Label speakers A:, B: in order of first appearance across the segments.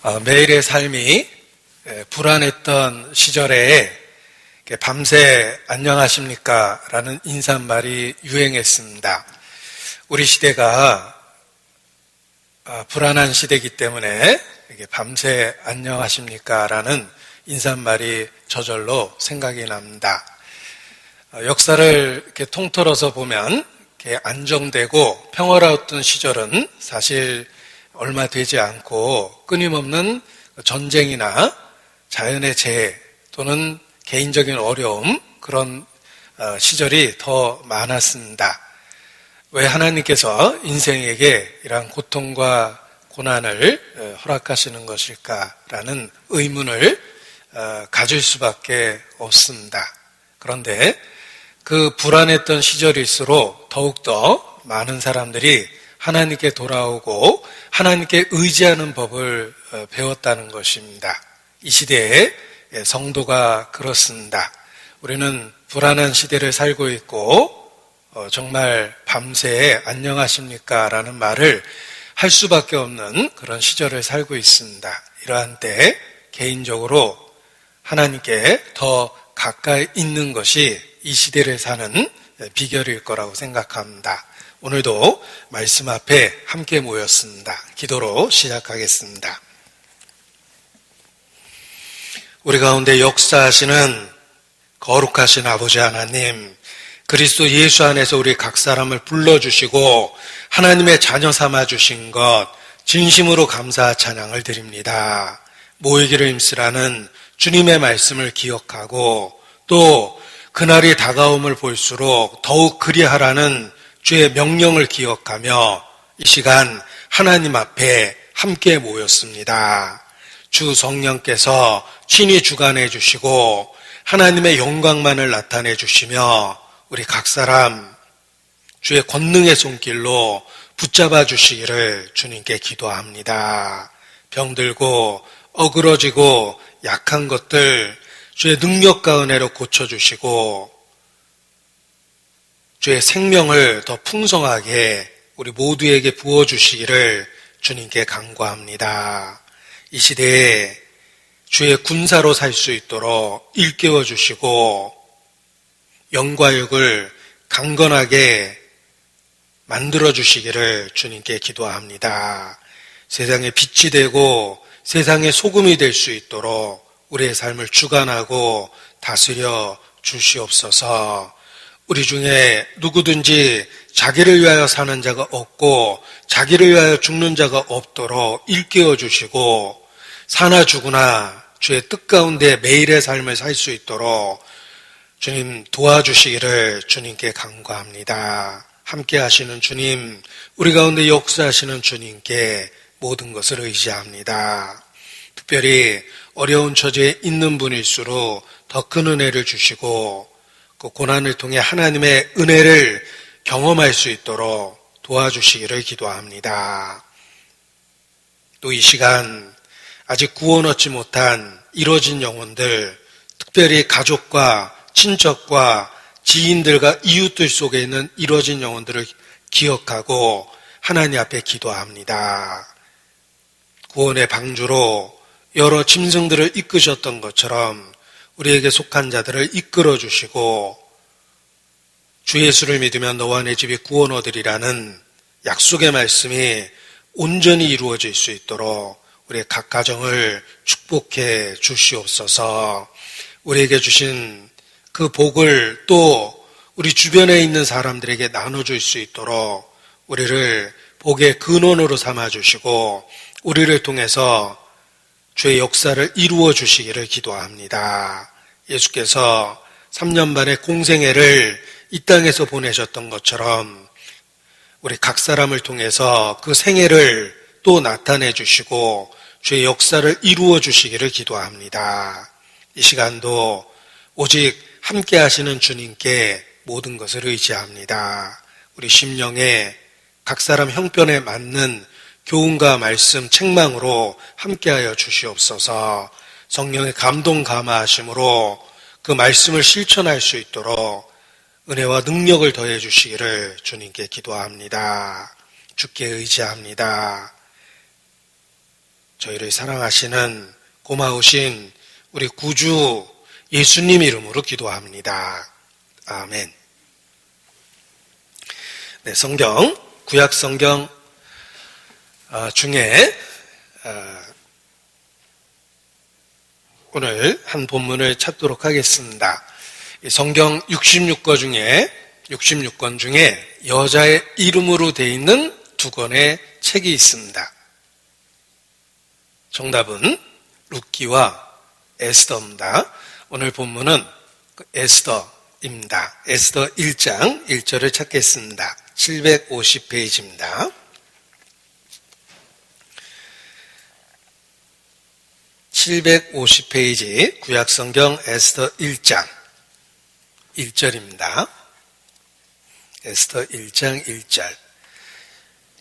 A: 매일의 삶이 불안했던 시절에 밤새 안녕하십니까? 라는 인사말이 유행했습니다. 우리 시대가 불안한 시대이기 때문에 밤새 안녕하십니까? 라는 인사말이 저절로 생각이 납니다. 역사를 이렇게 통틀어서 보면 이렇게 안정되고 평화로웠던 시절은 사실 얼마 되지 않고 끊임없는 전쟁이나 자연의 재해 또는 개인적인 어려움, 그런 시절이 더 많았습니다. 왜 하나님께서 인생에게 이러한 고통과 고난을 허락하시는 것일까라는 의문을 가질 수밖에 없습니다. 그런데 그 불안했던 시절일수록 더욱더 많은 사람들이 하나님께 돌아오고 하나님께 의지하는 법을 배웠다는 것입니다. 이 시대에 성도가 그렇습니다. 우리는 불안한 시대를 살고 있고 정말 밤새 안녕하십니까? 라는 말을 할 수밖에 없는 그런 시절을 살고 있습니다. 이러한 때 개인적으로 하나님께 더 가까이 있는 것이 이 시대를 사는 비결일 거라고 생각합니다. 오늘도 말씀 앞에 함께 모였습니다. 기도로 시작하겠습니다. 우리 가운데 역사하시는 거룩하신 아버지 하나님, 그리스도 예수 안에서 우리 각 사람을 불러주시고 하나님의 자녀 삼아주신 것 진심으로 감사 찬양을 드립니다. 모이기를 힘쓰라는 주님의 말씀을 기억하고 또 그날이 다가옴을 볼수록 더욱 그리하라는 주의 명령을 기억하며 이 시간 하나님 앞에 함께 모였습니다. 주 성령께서 친히 주관해 주시고 하나님의 영광만을 나타내 주시며 우리 각 사람 주의 권능의 손길로 붙잡아 주시기를 주님께 기도합니다. 병들고 어그러지고 약한 것들 주의 능력과 은혜로 고쳐주시고 주의 생명을 더 풍성하게 우리 모두에게 부어주시기를 주님께 간구합니다. 이 시대에 주의 군사로 살 수 있도록 일깨워 주시고 영과 육을 강건하게 만들어 주시기를 주님께 기도합니다. 세상에 빛이 되고 세상의 소금이 될 수 있도록 우리의 삶을 주관하고 다스려 주시옵소서. 우리 중에 누구든지 자기를 위하여 사는 자가 없고 자기를 위하여 죽는 자가 없도록 일깨워 주시고 사나 죽으나 주의 뜻 가운데 매일의 삶을 살 수 있도록 주님 도와주시기를 주님께 간구합니다. 함께 하시는 주님, 우리 가운데 역사하시는 주님께 모든 것을 의지합니다. 특별히 어려운 처지에 있는 분일수록 더 큰 은혜를 주시고 그 고난을 통해 하나님의 은혜를 경험할 수 있도록 도와주시기를 기도합니다. 또 이 시간 아직 구원 얻지 못한 이뤄진 영혼들, 특별히 가족과 친척과 지인들과 이웃들 속에 있는 이뤄진 영혼들을 기억하고 하나님 앞에 기도합니다. 구원의 방주로 여러 짐승들을 이끄셨던 것처럼 우리에게 속한 자들을 이끌어 주시고 주 예수를 믿으면 너와 내 집이 구원 얻으리라는 약속의 말씀이 온전히 이루어질 수 있도록 우리의 각 가정을 축복해 주시옵소서. 우리에게 주신 그 복을 또 우리 주변에 있는 사람들에게 나눠줄 수 있도록 우리를 복의 근원으로 삼아주시고 우리를 통해서 주의 역사를 이루어 주시기를 기도합니다. 예수께서 3년 반의 공생애를 이 땅에서 보내셨던 것처럼 우리 각 사람을 통해서 그 생애를 또 나타내 주시고 주의 역사를 이루어 주시기를 기도합니다. 이 시간도 오직 함께 하시는 주님께 모든 것을 의지합니다. 우리 심령에 각 사람 형편에 맞는 교훈과 말씀, 책망으로 함께하여 주시옵소서. 성령의 감동 감화하심으로 그 말씀을 실천할 수 있도록 은혜와 능력을 더해 주시기를 주님께 기도합니다. 주께 의지합니다. 저희를 사랑하시는 고마우신 우리 구주 예수님 이름으로 기도합니다. 아멘. 네, 성경, 구약 성경 중에 오늘 한 본문을 찾도록 하겠습니다. 성경 66권 중에 여자의 이름으로 되어 있는 두 권의 책이 있습니다. 정답은 룻기와 에스더입니다. 오늘 본문은 에스더입니다. 에스더 1장 1절을 찾겠습니다. 750페이지입니다. 750페이지 구약성경 에스더 1장 1절입니다. 에스더 1장 1절.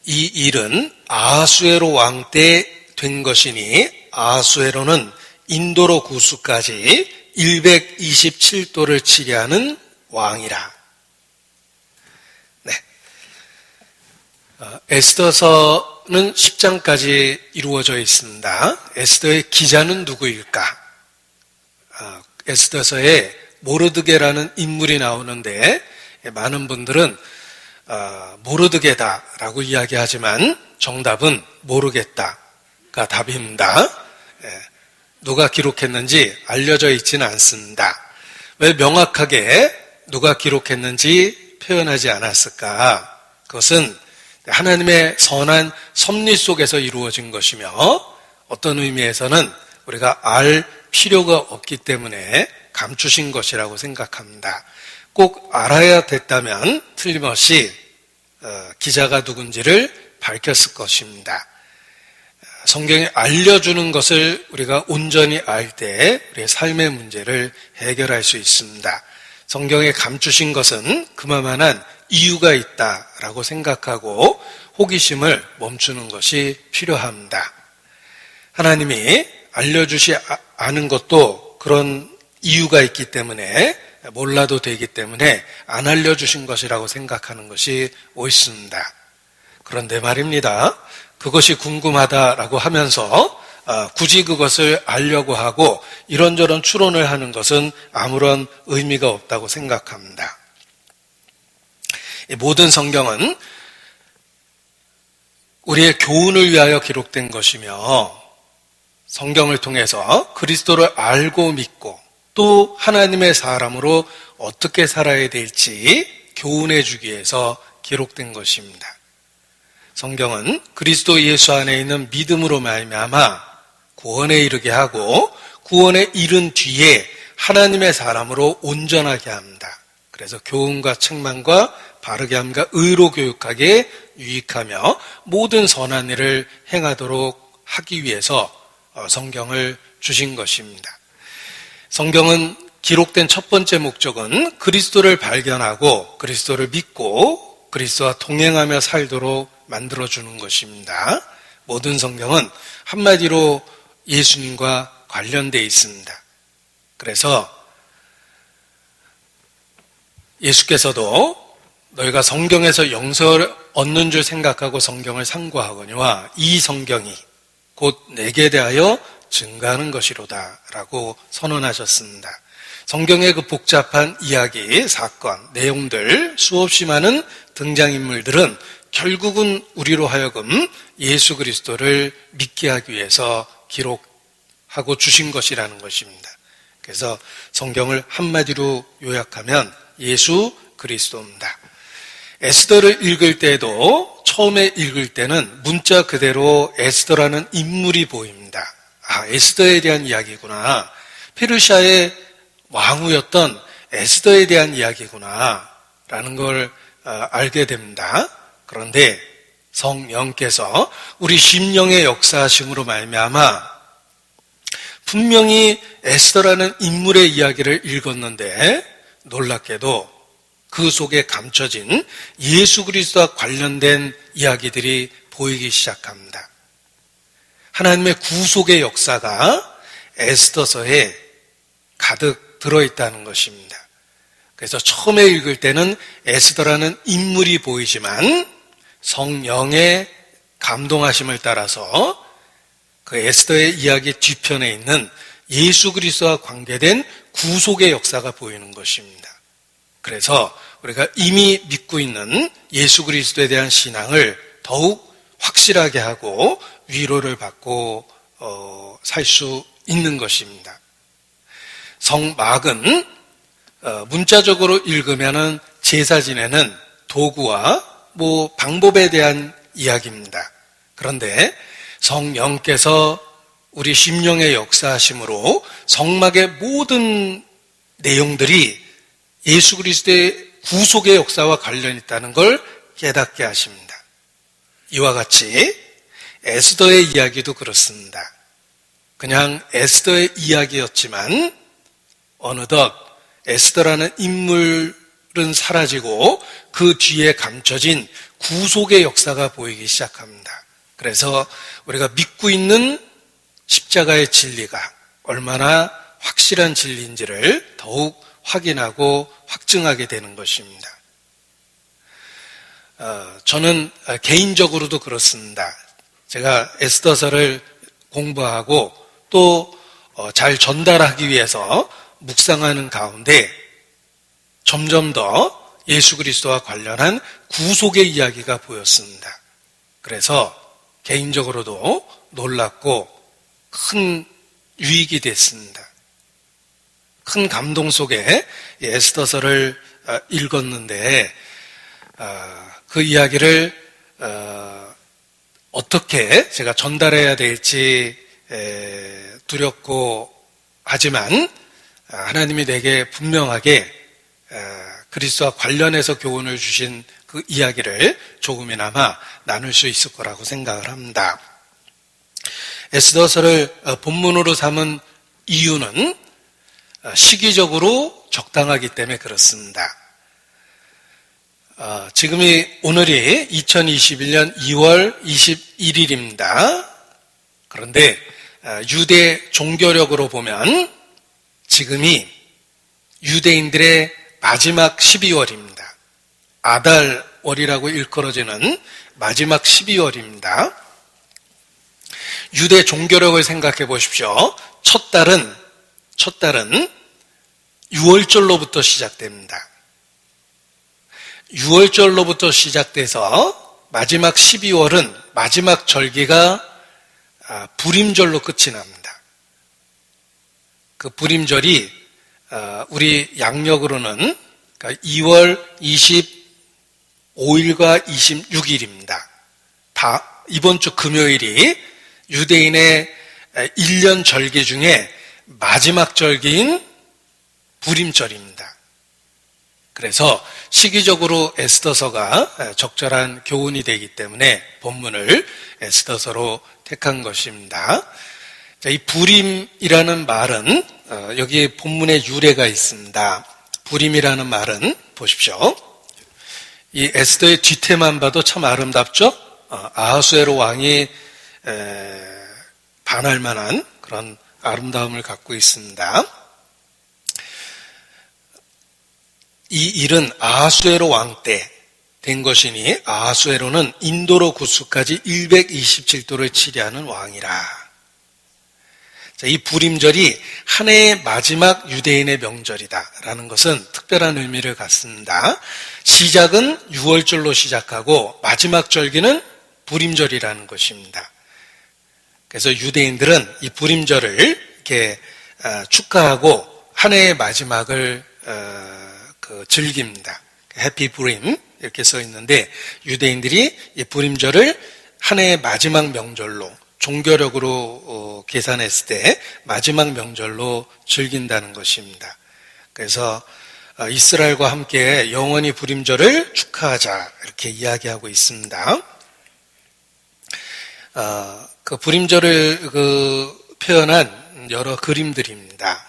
A: 이 일은 아하수에로 왕 때 된 것이니 아하수에로는 인도로 구수까지 127도를 치리하는 왕이라. 네. 에스더서는 10장까지 이루어져 있습니다. 에스더의 기자는 누구일까? 에스더서에 모르드게라는 인물이 나오는데 많은 분들은 모르드게다라고 이야기하지만 정답은 모르겠다가 답입니다. 누가 기록했는지 알려져 있지는 않습니다. 왜 명확하게 누가 기록했는지 표현하지 않았을까? 그것은 하나님의 선한 섭리 속에서 이루어진 것이며 어떤 의미에서는 우리가 알 필요가 없기 때문에 감추신 것이라고 생각합니다. 꼭 알아야 됐다면 틀림없이 기자가 누군지를 밝혔을 것입니다. 성경이 알려주는 것을 우리가 온전히 알 때 우리의 삶의 문제를 해결할 수 있습니다. 성경에 감추신 것은 그만한 이유가 있다라고 생각하고 호기심을 멈추는 것이 필요합니다. 하나님이 알려주지 않은 것도 그런 이유가 있기 때문에 몰라도 되기 때문에 안 알려주신 것이라고 생각하는 것이 옳습니다. 그런데 말입니다. 그것이 궁금하다라고 하면서 굳이 그것을 알려고 하고 이런저런 추론을 하는 것은 아무런 의미가 없다고 생각합니다. 모든 성경은 우리의 교훈을 위하여 기록된 것이며 성경을 통해서 그리스도를 알고 믿고 또 하나님의 사람으로 어떻게 살아야 될지 교훈해 주기 위해서 기록된 것입니다. 성경은 그리스도 예수 안에 있는 믿음으로 말미암아 구원에 이르게 하고 구원에 이른 뒤에 하나님의 사람으로 온전하게 합니다. 그래서 교훈과 책망과 바르게 함과 의로 교육하게 유익하며 모든 선한 일을 행하도록 하기 위해서 성경을 주신 것입니다. 성경은 기록된 첫 번째 목적은 그리스도를 발견하고 그리스도를 믿고 그리스도와 동행하며 살도록 만들어주는 것입니다. 모든 성경은 한마디로 예수님과 관련되어 있습니다. 그래서 예수께서도 너희가 성경에서 영생을 얻는 줄 생각하고 성경을 상고하거니와 이 성경이 곧 내게 대하여 증가하는 것이로다 라고 선언하셨습니다. 성경의 그 복잡한 이야기, 사건, 내용들, 수없이 많은 등장인물들은 결국은 우리로 하여금 예수 그리스도를 믿게 하기 위해서 기록하고 주신 것이라는 것입니다. 그래서 성경을 한마디로 요약하면 예수 그리스도입니다. 에스더를 읽을 때도 처음에 읽을 때는 문자 그대로 에스더라는 인물이 보입니다. 아, 에스더에 대한 이야기구나. 페르시아의 왕후였던 에스더에 대한 이야기구나 라는 걸 알게 됩니다. 그런데 성령께서 우리 심령의 역사하심으로 말미암아 분명히 에스더라는 인물의 이야기를 읽었는데 놀랍게도 그 속에 감춰진 예수 그리스도와 관련된 이야기들이 보이기 시작합니다. 하나님의 구속의 역사가 에스더서에 가득 들어있다는 것입니다. 그래서 처음에 읽을 때는 에스더라는 인물이 보이지만 성령의 감동하심을 따라서 그 에스더의 이야기 뒤편에 있는 예수 그리스도와 관계된 구속의 역사가 보이는 것입니다. 그래서 우리가 이미 믿고 있는 예수 그리스도에 대한 신앙을 더욱 확실하게 하고 위로를 받고 살 수 있는 것입니다. 성막은 문자적으로 읽으면은 제사 지내는 도구와 방법에 대한 이야기입니다. 그런데 성령께서 우리 심령의 역사하심으로 성막의 모든 내용들이 예수 그리스도의 구속의 역사와 관련이 있다는 걸 깨닫게 하십니다. 이와 같이 에스더의 이야기도 그렇습니다. 그냥 에스더의 이야기였지만 어느덧 에스더라는 인물은 사라지고 그 뒤에 감춰진 구속의 역사가 보이기 시작합니다. 그래서 우리가 믿고 있는 십자가의 진리가 얼마나 확실한 진리인지를 더욱 확인하고 확증하게 되는 것입니다. 저는 개인적으로도 그렇습니다. 제가 에스더서를 공부하고 또 잘 전달하기 위해서 묵상하는 가운데 점점 더 예수 그리스도와 관련한 구속의 이야기가 보였습니다. 그래서 개인적으로도 놀랍고 큰 유익이 됐습니다. 큰 감동 속에 에스더서를 읽었는데 그 이야기를 어떻게 제가 전달해야 될지 두렵고 하지만 하나님이 내게 분명하게 그리스도와 관련해서 교훈을 주신 그 이야기를 조금이나마 나눌 수 있을 거라고 생각을 합니다. 에스더서를 본문으로 삼은 이유는 시기적으로 적당하기 때문에 그렇습니다. 오늘이 2021년 2월 21일입니다. 그런데 유대 종교력으로 보면 지금이 유대인들의 마지막 12월입니다. 아달월이라고 일컬어지는 마지막 12월입니다. 유대 종교력을 생각해 보십시오. 첫 달은 6월절로부터 시작됩니다. 6월절로부터 시작돼서 마지막 12월은 마지막 절기가 불임절로 끝이 납니다. 그 불임절이 우리 양력으로는 2월 25일과 26일입니다. 이번 주 금요일이 유대인의 1년 절기 중에 마지막 절기인 불임절입니다. 그래서 시기적으로 에스더서가 적절한 교훈이 되기 때문에 본문을 에스더서로 택한 것입니다. 이 불임이라는 말은 여기 본문에 유래가 있습니다. 불임이라는 말은 보십시오. 이 에스더의 뒤태만 봐도 참 아름답죠? 아하수에로 왕이 반할 만한 그런 아름다움을 갖고 있습니다. 이 일은 아하수에로 왕 때 된 것이니 아하수에로는 인도로 구수까지 127도를 치리하는 왕이라. 이 불임절이 한 해의 마지막 유대인의 명절이다라는 것은 특별한 의미를 갖습니다. 시작은 6월절로 시작하고 마지막 절기는 불임절이라는 것입니다. 그래서 유대인들은 이 불임절을 이렇게 축하하고 한 해의 마지막을 즐깁니다. 해피 불임 이렇게 써 있는데 유대인들이 이 불임절을 한 해의 마지막 명절로 종교력으로 계산했을 때 마지막 명절로 즐긴다는 것입니다. 그래서 이스라엘과 함께 영원히 불임절을 축하하자 이렇게 이야기하고 있습니다. 그 불임절을 표현한 여러 그림들입니다.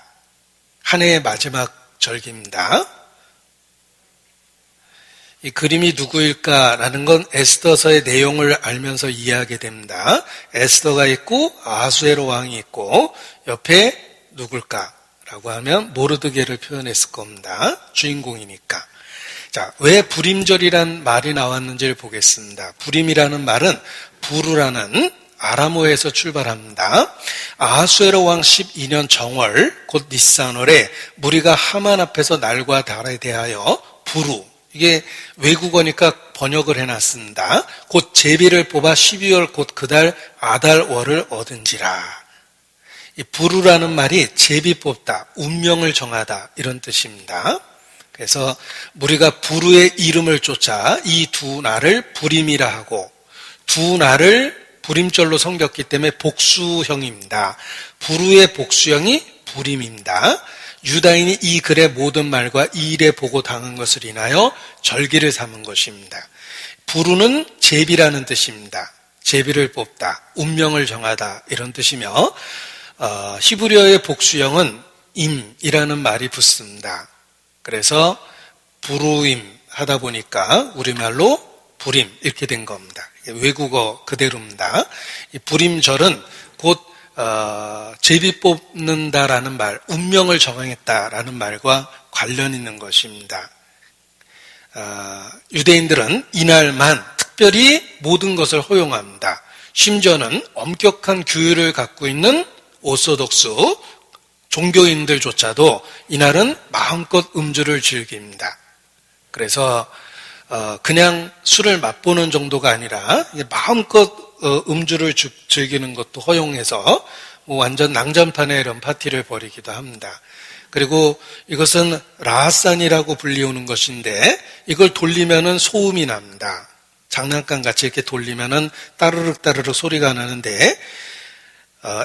A: 한 해의 마지막 절기입니다. 이 그림이 누구일까라는 건 에스더서의 내용을 알면서 이해하게 됩니다. 에스더가 있고 아하수에로 왕이 있고 옆에 누굴까라고 하면 모르드게를 표현했을 겁니다. 주인공이니까. 자, 왜 불임절이란 말이 나왔는지를 보겠습니다. 불임이라는 말은 부르라는 아라모에서 출발합니다. 아하수에로 왕 12년 정월 곧 니산월에 무리가 하만 앞에서 날과 달에 대하여 부루, 이게 외국어니까 번역을 해놨습니다. 곧 제비를 뽑아 12월 곧 그달 아달월을 얻은지라. 이 부루라는 말이 제비 뽑다, 운명을 정하다 이런 뜻입니다. 그래서 무리가 부루의 이름을 쫓아 이 두 날을 부림이라 하고, 두 날을 부림절로 섬겼기 때문에 복수형입니다. 부루의 복수형이 부림입니다. 유다인이 이 글의 모든 말과 이 일에 보고 당한 것을 인하여 절기를 삼은 것입니다. 부루는 제비라는 뜻입니다. 제비를 뽑다, 운명을 정하다 이런 뜻이며, 히브리어의 복수형은 임이라는 말이 붙습니다. 그래서 부루임 하다 보니까 우리말로 부림 이렇게 된 겁니다. 외국어 그대로입니다. 이 부림절은 곧 제비 뽑는다라는 말, 운명을 정하겠다라는 말과 관련 있는 것입니다. 유대인들은 이날만 특별히 모든 것을 허용합니다. 심지어는 엄격한 규율을 갖고 있는 오소독스 종교인들조차도 이날은 마음껏 음주를 즐깁니다. 그래서 그냥 술을 맛보는 정도가 아니라 마음껏 음주를 즐기는 것도 허용해서 완전 낭장판에 이런 파티를 벌이기도 합니다. 그리고 이것은 라하산이라고 불리우는 것인데 이걸 돌리면은 소음이 납니다. 장난감 같이 이렇게 돌리면은 따르륵 따르륵 소리가 나는데,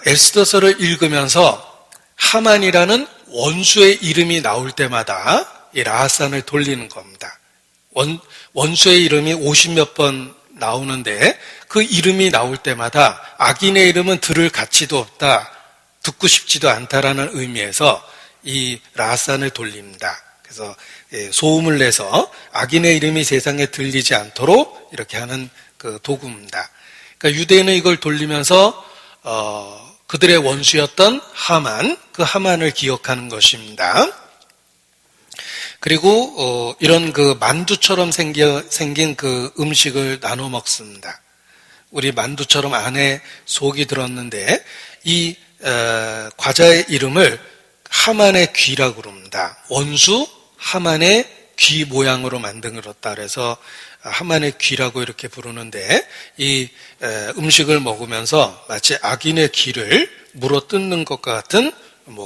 A: 에스더서를 읽으면서 하만이라는 원수의 이름이 나올 때마다 이 라하산을 돌리는 겁니다. 원수의 이름이 50몇 번 나오는데 그 이름이 나올 때마다 악인의 이름은 들을 가치도 없다, 듣고 싶지도 않다라는 의미에서 이 라하산을 돌립니다. 그래서 소음을 내서 악인의 이름이 세상에 들리지 않도록 이렇게 하는 그 도구입니다. 그러니까 유대인은 이걸 돌리면서 그들의 원수였던 하만, 그 하만을 기억하는 것입니다. 그리고 이런 그 만두처럼 생긴 그 음식을 나눠 먹습니다. 우리 만두처럼 안에 속이 들었는데 이 과자의 이름을 하만의 귀라고 그럽니다. 원수 하만의 귀 모양으로 만들었다 그래서 하만의 귀라고 이렇게 부르는데, 이 음식을 먹으면서 마치 악인의 귀를 물어 뜯는 것과 같은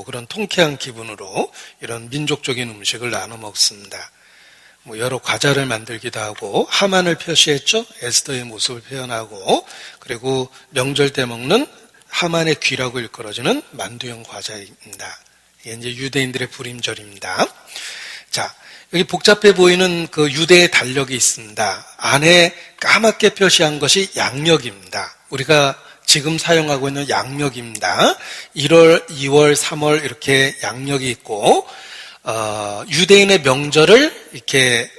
A: 그런 통쾌한 기분으로 이런 민족적인 음식을 나눠 먹습니다. 여러 과자를 만들기도 하고 하만을 표시했죠. 에스더의 모습을 표현하고, 그리고 명절 때 먹는 하만의 귀라고 일컬어지는 만두형 과자입니다. 이게 이제 유대인들의 부림절입니다. 자, 여기 복잡해 보이는 그 유대의 달력이 있습니다. 안에 까맣게 표시한 것이 양력입니다. 우리가 지금 사용하고 있는 양력입니다. 1월, 2월, 3월 이렇게 양력이 있고, 유대인의 명절을 이렇게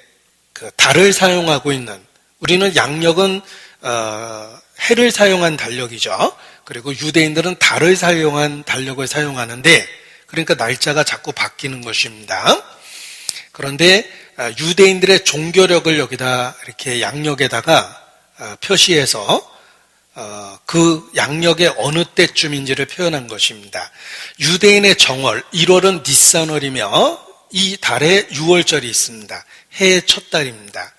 A: 그 달을 사용하고 있는, 우리는 양력은 해를 사용한 달력이죠. 그리고 유대인들은 달을 사용한 달력을 사용하는데, 그러니까 날짜가 자꾸 바뀌는 것입니다. 그런데 유대인들의 종교력을 여기다 이렇게 양력에다가 표시해서 그 양력의 어느 때쯤인지를 표현한 것입니다. 유대인의 정월 1월은 니산월이며 이 달에 6월절이 있습니다. 해의 첫 달입니다.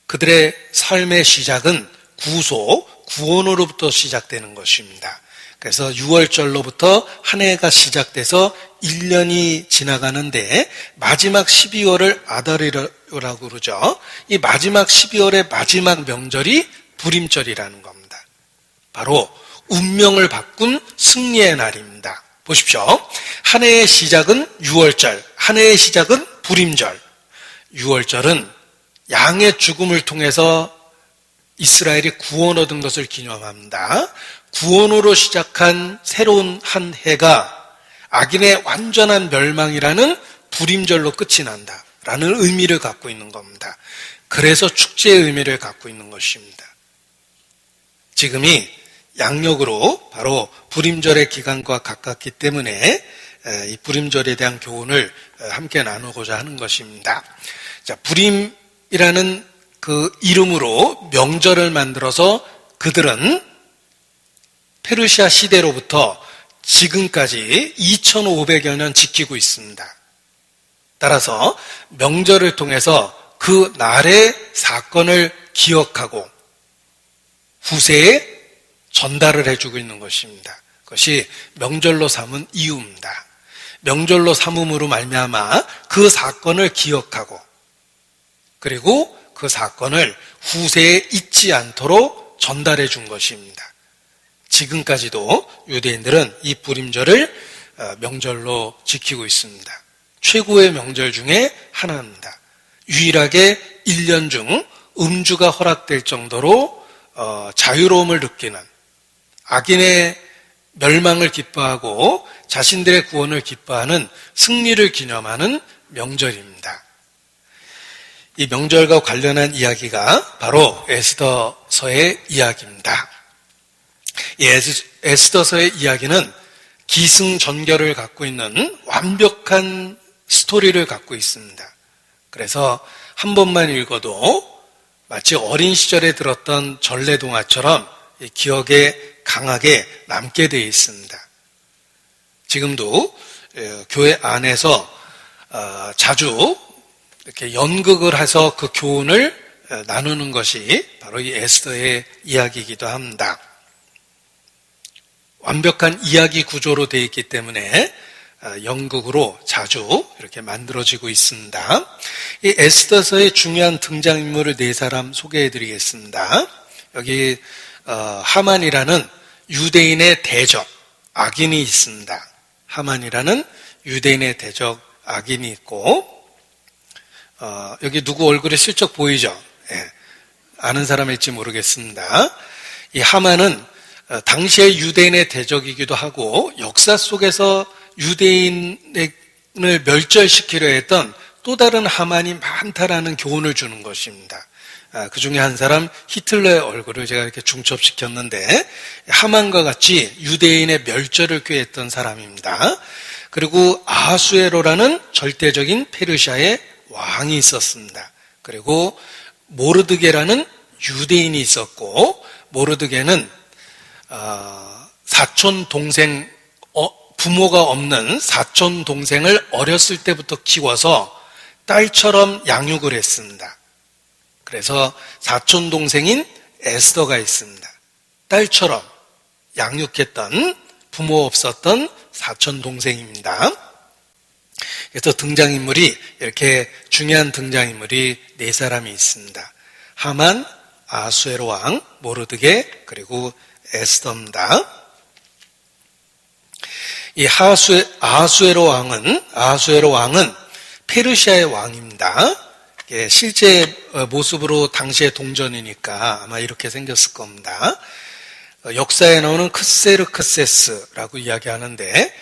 A: 그들의 삶의 시작은 구원으로부터 시작되는 것입니다. 그래서 6월절로부터 한 해가 시작돼서 1년이 지나가는데 마지막 12월을 아달이라고 그러죠. 이 마지막 12월의 마지막 명절이 부림절이라는 겁니다. 바로 운명을 바꾼 승리의 날입니다. 보십시오. 한 해의 시작은 6월절, 한 해의 시작은 부림절. 6월절은 양의 죽음을 통해서 이스라엘이 구원 얻은 것을 기념합니다. 구원으로 시작한 새로운 한 해가 악인의 완전한 멸망이라는 부림절로 끝이 난다라는 의미를 갖고 있는 겁니다. 그래서 축제의 의미를 갖고 있는 것입니다. 지금이 양력으로 바로 부림절의 기간과 가깝기 때문에 이 부림절에 대한 교훈을 함께 나누고자 하는 것입니다. 자, 부림이라는 그 이름으로 명절을 만들어서 그들은 페르시아 시대로부터 지금까지 2500여 년 지키고 있습니다. 따라서 명절을 통해서 그 날의 사건을 기억하고 후세에 전달을 해주고 있는 것입니다. 그것이 명절로 삼은 이유입니다. 명절로 삼음으로 말미암아 그 사건을 기억하고 그리고 그 사건을 후세에 잊지 않도록 전달해 준 것입니다. 지금까지도 유대인들은 이 부림절을 명절로 지키고 있습니다. 최고의 명절 중에 하나입니다. 유일하게 1년 중 음주가 허락될 정도로 자유로움을 느끼는, 악인의 멸망을 기뻐하고 자신들의 구원을 기뻐하는 승리를 기념하는 명절입니다. 이 명절과 관련한 이야기가 바로 에스더서의 이야기입니다. 이 에스더서의 이야기는 기승전결을 갖고 있는 완벽한 스토리를 갖고 있습니다. 그래서 한 번만 읽어도 마치 어린 시절에 들었던 전래동화처럼 기억에 강하게 남게 되어 있습니다. 지금도 교회 안에서 자주 이렇게 연극을 해서 그 교훈을 나누는 것이 바로 이 에스더의 이야기이기도 합니다. 완벽한 이야기 구조로 되어 있기 때문에 연극으로 자주 이렇게 만들어지고 있습니다. 이 에스더서의 중요한 등장인물을 네 사람 소개해 드리겠습니다. 여기 하만이라는 유대인의 대적 악인이 있습니다. 하만이라는 유대인의 대적 악인이 있고 여기 누구 얼굴이 슬쩍 보이죠? 예, 아는 사람일지 모르겠습니다. 이 하만은 당시의 유대인의 대적이기도 하고 역사 속에서 유대인을 멸절시키려 했던 또 다른 하만이 많다라는 교훈을 주는 것입니다. 그 중에 한 사람 히틀러의 얼굴을 제가 이렇게 중첩시켰는데 하만과 같이 유대인의 멸절을 꾀했던 사람입니다. 그리고 아하수에로라는 절대적인 페르시아의 왕이 있었습니다. 그리고 모르드게라는 유대인이 있었고 모르드게는 사촌 동생 부모가 없는 사촌 동생을 어렸을 때부터 키워서 딸처럼 양육을 했습니다. 그래서 사촌 동생인 에스더가 있습니다. 딸처럼 양육했던 부모 없었던 사촌 동생입니다. 그래서 등장인물이 이렇게 중요한 등장인물이 네 사람이 있습니다. 하만, 아하수에로 왕, 모르드게 그리고 에스더입니다. 이 아하수에로 왕은 페르시아의 왕입니다. 실제 모습으로 당시의 동전이니까 아마 이렇게 생겼을 겁니다. 역사에 나오는 크세르크세스라고 이야기하는데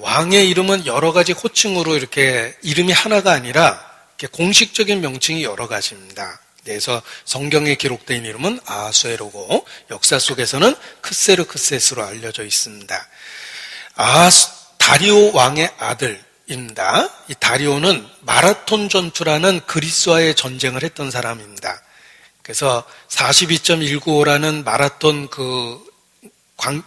A: 왕의 이름은 여러 가지 호칭으로 이렇게 이름이 하나가 아니라 이렇게 공식적인 명칭이 여러 가지입니다. 그래서 성경에 기록된 이름은 아하수에로고 역사 속에서는 크세르크세스로 알려져 있습니다. 다리오 왕의 아들입니다. 이 다리오는 마라톤 전투라는 그리스와의 전쟁을 했던 사람입니다. 그래서 42.195라는 마라톤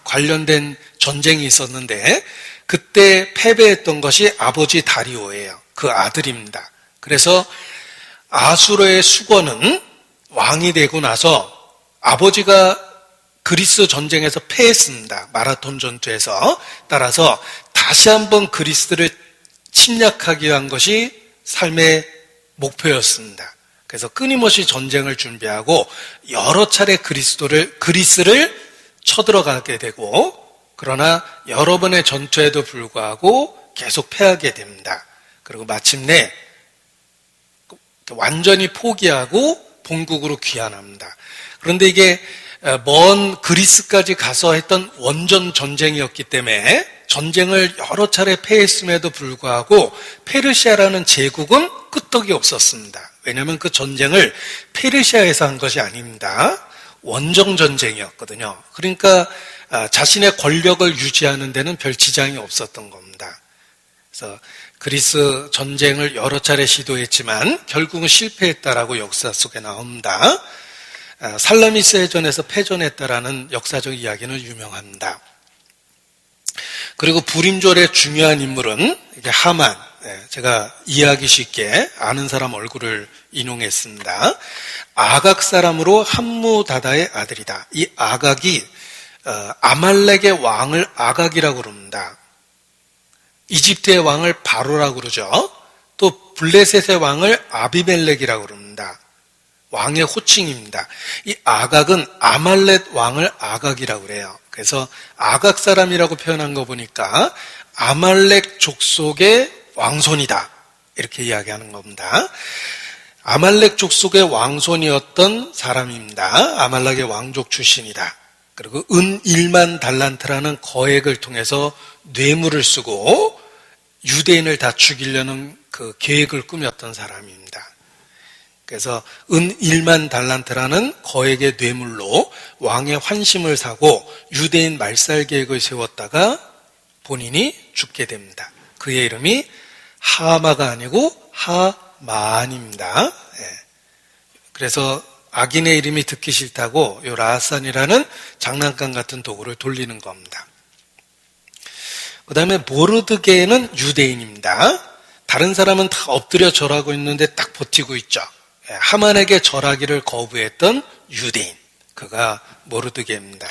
A: 관련된 전쟁이 있었는데 그때 패배했던 것이 아버지 다리오예요. 그 아들입니다. 그래서 아수르의 수건은 왕이 되고 나서 아버지가 그리스 전쟁에서 패했습니다. 마라톤 전투에서. 따라서 다시 한번 그리스를 침략하기 위한 것이 삶의 목표였습니다. 그래서 끊임없이 전쟁을 준비하고 여러 차례 그리스를 쳐들어가게 되고 그러나 여러 번의 전투에도 불구하고 계속 패하게 됩니다. 그리고 마침내 완전히 포기하고 본국으로 귀환합니다. 그런데 이게 먼 그리스까지 가서 했던 원전 전쟁이었기 때문에 전쟁을 여러 차례 패했음에도 불구하고 페르시아라는 제국은 끄떡이 없었습니다. 왜냐하면 그 전쟁을 페르시아에서 한 것이 아닙니다. 원정 전쟁이었거든요. 그러니까 자신의 권력을 유지하는 데는 별 지장이 없었던 겁니다. 그래서 그리스 전쟁을 여러 차례 시도했지만 결국은 실패했다라고 역사 속에 나옵니다. 살라미스해전에서 패전했다라는 역사적 이야기는 유명합니다. 그리고 불임절의 중요한 인물은 하만, 제가 이해하기 쉽게 아는 사람 얼굴을 인용했습니다. 아각 사람으로 함무다다의 아들이다. 이 아각이 아말렉의 왕을 아각이라고 그럽니다. 이집트의 왕을 바로라고 그러죠. 또 블레셋의 왕을 아비멜렉이라고 그럽니다. 왕의 호칭입니다. 이 아각은 아말렉 왕을 아각이라고 그래요. 그래서 아각 사람이라고 표현한 거 보니까 아말렉 족속의 왕손이다, 이렇게 이야기하는 겁니다. 아말렉 족속의 왕손이었던 사람입니다. 아말렉의 왕족 출신이다. 그리고 은 1만 달란트라는 거액을 통해서 뇌물을 쓰고 유대인을 다 죽이려는 그 계획을 꾸몄던 사람입니다. 그래서 은 1만 달란트라는 거액의 뇌물로 왕의 환심을 사고 유대인 말살 계획을 세웠다가 본인이 죽게 됩니다. 그의 이름이 하마가 아니고 하만입니다. 그래서 악인의 이름이 듣기 싫다고 요 라산이라는 장난감 같은 도구를 돌리는 겁니다. 그 다음에 모르드게는 유대인입니다. 다른 사람은 다 엎드려 절하고 있는데 딱 버티고 있죠. 하만에게 절하기를 거부했던 유대인, 그가 모르드게입니다.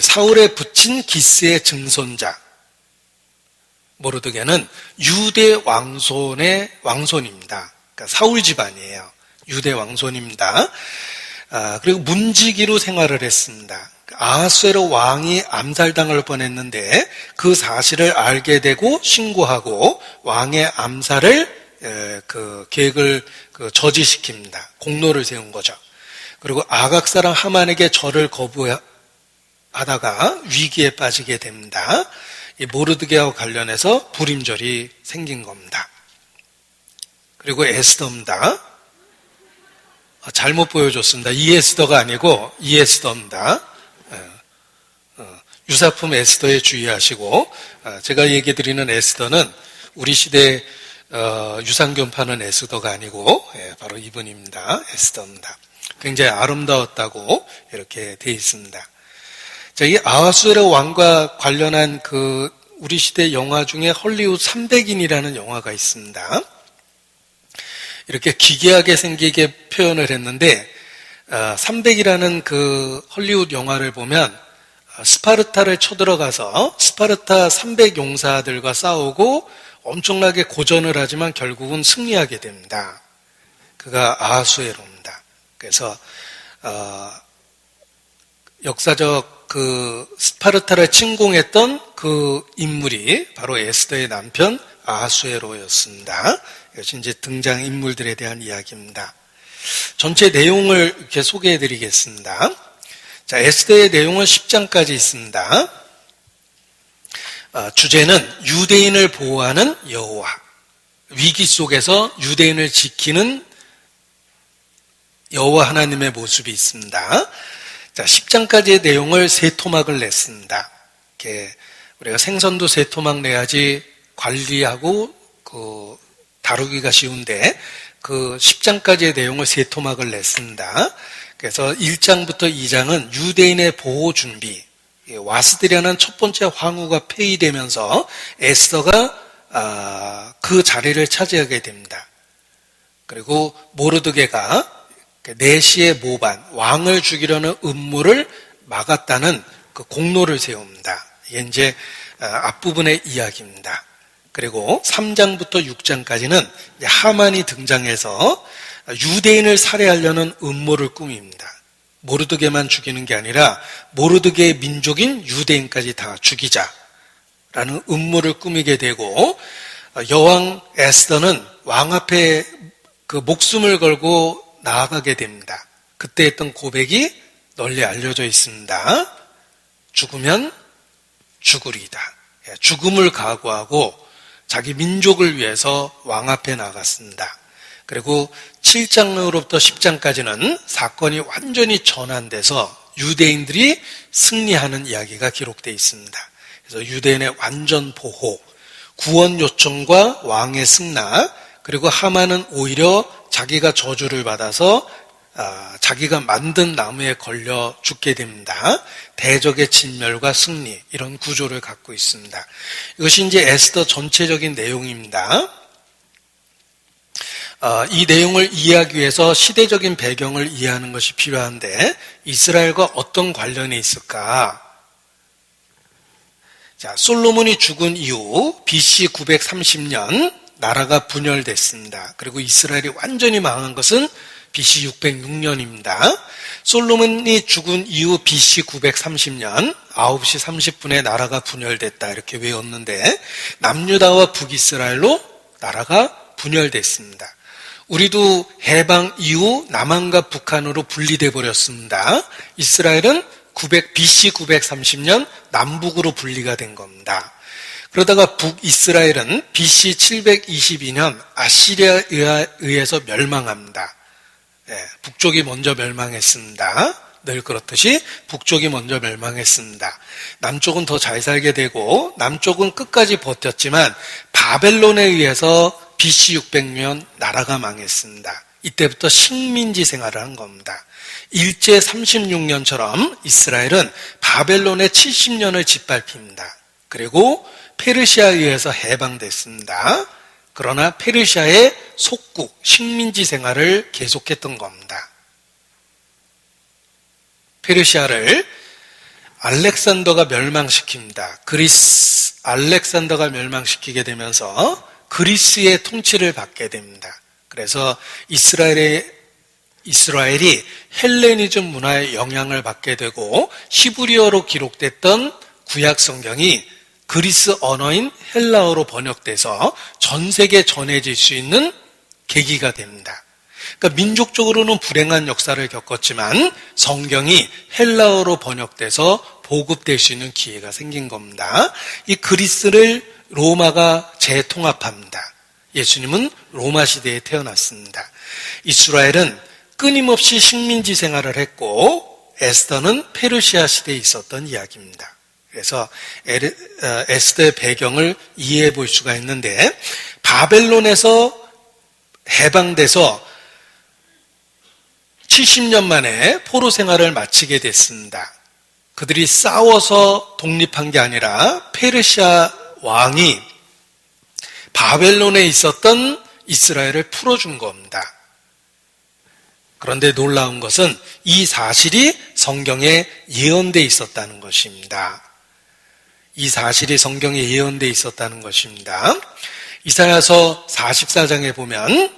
A: 사울의 부친 기스의 증손자, 모르드게는 유대 왕손의 왕손입니다. 그러니까 사울 집안이에요. 유대 왕손입니다. 그리고 문지기로 생활을 했습니다. 아하수에로 왕이 암살당할 뻔했는데 그 사실을 알게 되고 신고하고 왕의 암살을 그 계획을 저지시킵니다. 공로를 세운 거죠. 그리고 아각 사람 하만에게 절을 거부하다가 위기에 빠지게 됩니다. 이 모르드게와 관련해서 불임절이 생긴 겁니다. 그리고 에스더입니다. 잘못 보여줬습니다. 이 에스더가 아니고 이 에스더입니다. 유사품 에스더에 주의하시고, 제가 얘기 드리는 에스더는 우리 시대 유산균 파는 에스더가 아니고 바로 이분입니다. 에스더입니다. 굉장히 아름다웠다고 이렇게 돼 있습니다. 자, 이 아하수에로 왕과 관련한 그 우리 시대 영화 중에 헐리우드 300인이라는 영화가 있습니다. 이렇게 기괴하게 생기게 표현을 했는데 300이라는 그 헐리우드 영화를 보면 스파르타를 쳐들어가서 스파르타 300 용사들과 싸우고 엄청나게 고전을 하지만 결국은 승리하게 됩니다. 그가 아하수에로입니다. 그래서 역사적 그 스파르타를 침공했던 그 인물이 바로 에스더의 남편 아하수에로였습니다. 이것이 이제 등장 인물들에 대한 이야기입니다. 전체 내용을 이렇게 소개해 드리겠습니다. 자, 에스더의 내용은 10장까지 있습니다. 주제는 유대인을 보호하는 여호와, 위기 속에서 유대인을 지키는 여호와 하나님의 모습이 있습니다. 자, 10장까지의 내용을 세 토막을 냈습니다. 이렇게 우리가 생선도 세 토막 내야지 관리하고 다루기가 쉬운데 그 10장까지의 내용을 세 토막을 냈습니다. 그래서 1장부터 2장은 유대인의 보호 준비, 와스드리아는 첫 번째 황후가 폐위되면서 에스더가 그 자리를 차지하게 됩니다. 그리고 모르드게가 내시의 모반, 왕을 죽이려는 음모를 막았다는 그 공로를 세웁니다. 이게 이제 앞부분의 이야기입니다. 그리고 3장부터 6장까지는 하만이 등장해서 유대인을 살해하려는 음모를 꾸밉니다. 모르드게만 죽이는 게 아니라 모르드게의 민족인 유대인까지 다 죽이자라는 음모를 꾸미게 되고, 여왕 에스더는 왕 앞에 그 목숨을 걸고 나아가게 됩니다. 그때 했던 고백이 널리 알려져 있습니다. 죽으면 죽으리이다. 죽음을 각오하고 자기 민족을 위해서 왕 앞에 나갔습니다. 그리고 7장으로부터 10장까지는 사건이 완전히 전환돼서 유대인들이 승리하는 이야기가 기록되어 있습니다. 그래서 유대인의 완전 보호, 구원 요청과 왕의 승낙, 그리고 하만은 오히려 자기가 저주를 받아서 자기가 만든 나무에 걸려 죽게 됩니다. 대적의 진멸과 승리, 이런 구조를 갖고 있습니다. 이것이 이제 에스더 전체적인 내용입니다. 이 내용을 이해하기 위해서 시대적인 배경을 이해하는 것이 필요한데, 이스라엘과 어떤 관련이 있을까? 자, 솔로몬이 죽은 이후 BC 930년 나라가 분열됐습니다. 그리고 이스라엘이 완전히 망한 것은 BC 606년입니다. 솔로몬이 죽은 이후 BC 930년 9시 30분에 나라가 분열됐다, 이렇게 외웠는데, 남유다와 북이스라엘로 나라가 분열됐습니다. 우리도 해방 이후 남한과 북한으로 분리돼 버렸습니다. 이스라엘은 BC 930년 남북으로 분리가 된 겁니다. 그러다가 북이스라엘은 BC 722년 아시리아에 의해서 멸망합니다. 북쪽이 먼저 멸망했습니다. 늘 그렇듯이 북쪽이 먼저 멸망했습니다. 남쪽은 더 잘 살게 되고 남쪽은 끝까지 버텼지만 바벨론에 의해서 BC 600년 나라가 망했습니다. 이때부터 식민지 생활을 한 겁니다. 일제 36년처럼 이스라엘은 바벨론의 70년을 짓밟힙니다. 그리고 페르시아에 의해서 해방됐습니다. 그러나 페르시아의 속국, 식민지 생활을 계속했던 겁니다. 페르시아를 알렉산더가 멸망시킵니다. 알렉산더가 멸망시키게 되면서 그리스의 통치를 받게 됩니다. 그래서 이스라엘이 헬레니즘 문화의 영향을 받게 되고 히브리어로 기록됐던 구약 성경이 그리스 언어인 헬라어로 번역돼서 전 세계에 전해질 수 있는 계기가 됩니다. 그러니까 민족적으로는 불행한 역사를 겪었지만 성경이 헬라어로 번역돼서 보급될 수 있는 기회가 생긴 겁니다. 이 그리스를 로마가 재통합합니다. 예수님은 로마 시대에 태어났습니다. 이스라엘은 끊임없이 식민지 생활을 했고 에스더는 페르시아 시대에 있었던 이야기입니다. 그래서 에스더의 배경을 이해해 볼 수가 있는데, 바벨론에서 해방돼서 70년 만에 포로 생활을 마치게 됐습니다. 그들이 싸워서 독립한 게 아니라 페르시아 왕이 바벨론에 있었던 이스라엘을 풀어준 겁니다. 그런데 놀라운 것은 이 사실이 성경에 예언되어 있었다는 것입니다. 이 사실이 성경에 예언되어 있었다는 것입니다. 이사야서 44장에 보면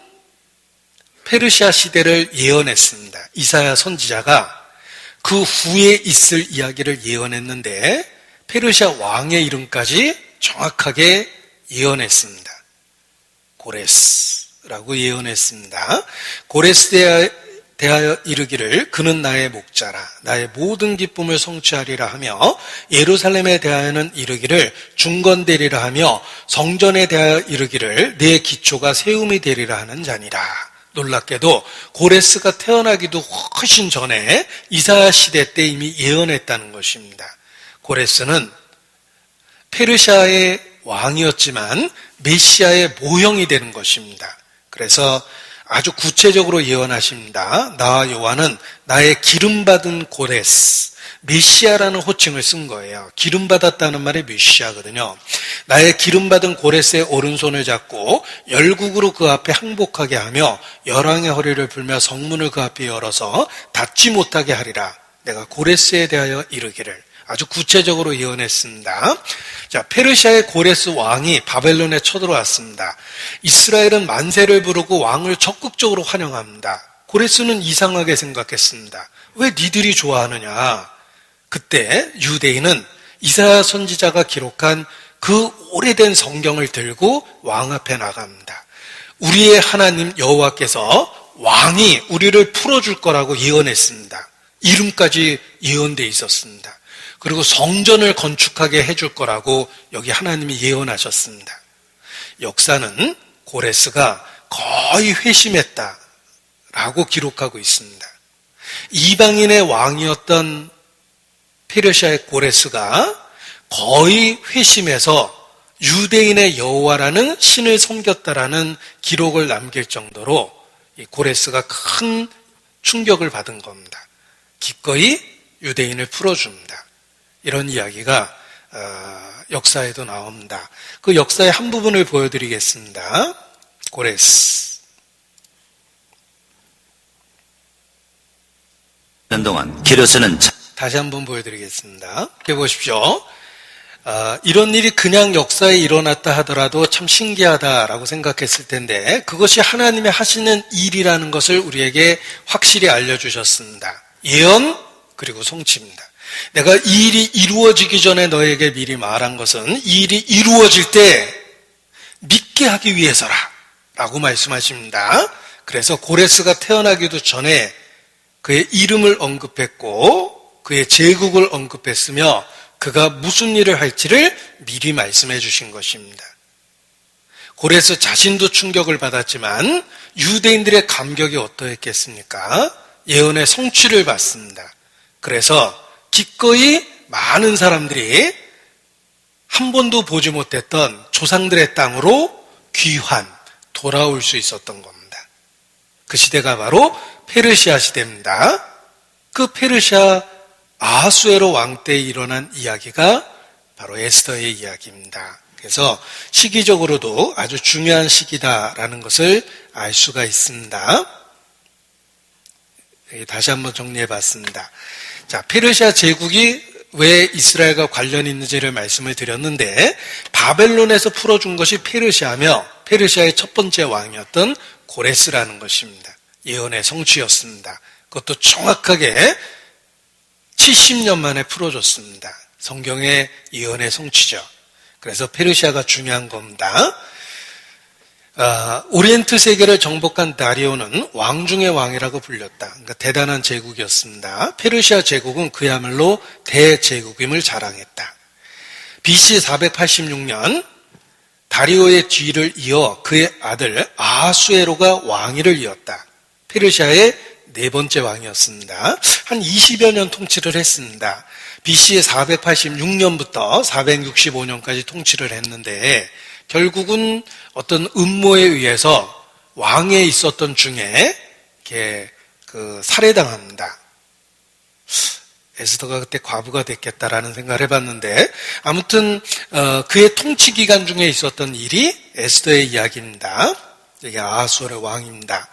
A: 페르시아 시대를 예언했습니다. 이사야 선지자가 그 후에 있을 이야기를 예언했는데 페르시아 왕의 이름까지 정확하게 예언했습니다. 고레스라고 예언했습니다. 고레스에 대하여 이르기를 그는 나의 목자라 나의 모든 기쁨을 성취하리라 하며, 예루살렘에 대하여는 이르기를 중건되리라 하며, 성전에 대하여 이르기를 내 기초가 세움이 되리라 하는 자니라. 놀랍게도 고레스가 태어나기도 훨씬 전에 이사야 시대 때 이미 예언했다는 것입니다. 고레스는 페르시아의 왕이었지만 메시아의 모형이 되는 것입니다. 그래서 아주 구체적으로 예언하십니다. 나와 여호와는 나의 기름받은 고레스, 메시아라는 호칭을 쓴 거예요. 기름받았다는 말이 메시아거든요. 나의 기름받은 고레스의 오른손을 잡고 열국으로 그 앞에 항복하게 하며 열왕의 허리를 풀며 성문을 그 앞에 열어서 닫지 못하게 하리라. 내가 고레스에 대하여 이르기를. 아주 구체적으로 예언했습니다. 자, 페르시아의 고레스 왕이 바벨론에 쳐들어왔습니다. 이스라엘은 만세를 부르고 왕을 적극적으로 환영합니다. 고레스는 이상하게 생각했습니다. 왜 니들이 좋아하느냐? 그때 유대인은 이사야 선지자가 기록한 그 오래된 성경을 들고 왕 앞에 나갑니다. 우리의 하나님 여호와께서 왕이 우리를 풀어줄 거라고 예언했습니다. 이름까지 예언되어 있었습니다. 그리고 성전을 건축하게 해줄 거라고 여기 하나님이 예언하셨습니다. 역사는 고레스가 거의 회심했다라고 기록하고 있습니다. 이방인의 왕이었던 페르시아의 고레스가 거의 회심해서 유대인의 여호와라는 신을 섬겼다라는 기록을 남길 정도로 이 고레스가 큰 충격을 받은 겁니다. 기꺼이 유대인을 풀어줍니다. 이런 이야기가 역사에도 나옵니다. 그 역사의 한 부분을 보여드리겠습니다. 고레스.
B: 동안 기르스는
A: 다시 한번 보여드리겠습니다. 이렇게 보십시오. 이런 일이 그냥 역사에 일어났다 하더라도 참 신기하다라고 생각했을 텐데 그것이 하나님의 하시는 일이라는 것을 우리에게 확실히 알려주셨습니다. 예언 그리고 성취입니다. 내가 이 일이 이루어지기 전에 너에게 미리 말한 것은 이 일이 이루어질 때 믿게 하기 위해서라 라고 말씀하십니다. 그래서 고레스가 태어나기도 전에 그의 이름을 언급했고 그의 제국을 언급했으며 그가 무슨 일을 할지를 미리 말씀해 주신 것입니다. 고레스 자신도 충격을 받았지만 유대인들의 감격이 어떠했겠습니까? 예언의 성취를 받습니다. 그래서 기꺼이 많은 사람들이 한 번도 보지 못했던 조상들의 땅으로 귀환, 돌아올 수 있었던 겁니다. 그 시대가 바로 페르시아 시대입니다. 그 페르시아 아하수에로 왕 때에 일어난 이야기가 바로 에스더의 이야기입니다. 그래서 시기적으로도 아주 중요한 시기다라는 것을 알 수가 있습니다. 다시 한번 정리해 봤습니다. 자, 페르시아 제국이 왜 이스라엘과 관련이 있는지를 말씀을 드렸는데 바벨론에서 풀어준 것이 페르시아며 페르시아의 첫 번째 왕이었던 고레스라는 것입니다. 예언의 성취였습니다. 그것도 정확하게 70년 만에 풀어줬습니다. 성경의 예언의 성취죠. 그래서 페르시아가 중요한 겁니다. 오리엔트 세계를 정복한 다리오는 왕 중의 왕이라고 불렸다. 그러니까 대단한 제국이었습니다. 페르시아 제국은 그야말로 대제국임을 자랑했다. BC 486년 다리오의 뒤를 이어 그의 아들 아하수에로가 왕위를 이었다. 페르시아의 네 번째 왕이었습니다. 한 20여 년 통치를 했습니다. BC 486년부터 465년까지 통치를 했는데 결국은 어떤 음모에 의해서 왕에 있었던 중에 이렇게 살해당합니다. 에스더가 그때 과부가 됐겠다라는 생각을 해봤는데 아무튼 그의 통치 기간 중에 있었던 일이 에스더의 이야기입니다. 이게 아하수에로 왕입니다.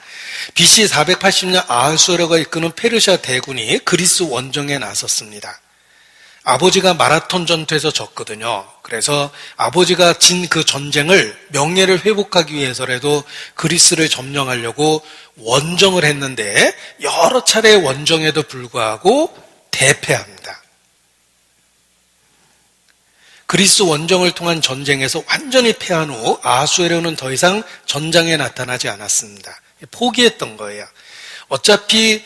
A: BC 480년 아하수에로가 이끄는 페르시아 대군이 그리스 원정에 나섰습니다. 아버지가 마라톤 전투에서 졌거든요. 그래서 아버지가 진 그 전쟁을 명예를 회복하기 위해서라도 그리스를 점령하려고 원정을 했는데 여러 차례 원정에도 불구하고 대패합니다. 그리스 원정을 통한 전쟁에서 완전히 패한 후 아하수에로는 더 이상 전장에 나타나지 않았습니다. 포기했던 거예요. 어차피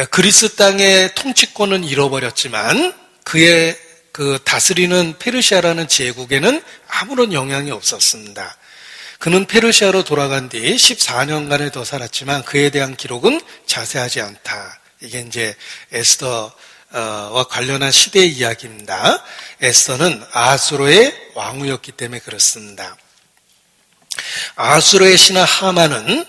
A: 그리스 땅의 통치권은 잃어버렸지만 그의 그 다스리는 페르시아라는 제국에는 아무런 영향이 없었습니다. 그는 페르시아로 돌아간 뒤 14년간을 더 살았지만 그에 대한 기록은 자세하지 않다. 이게 이제 에스더와 관련한 시대의 이야기입니다. 에스더는 아하수로의 왕후였기 때문에 그렇습니다. 아하수로의 신하 하만은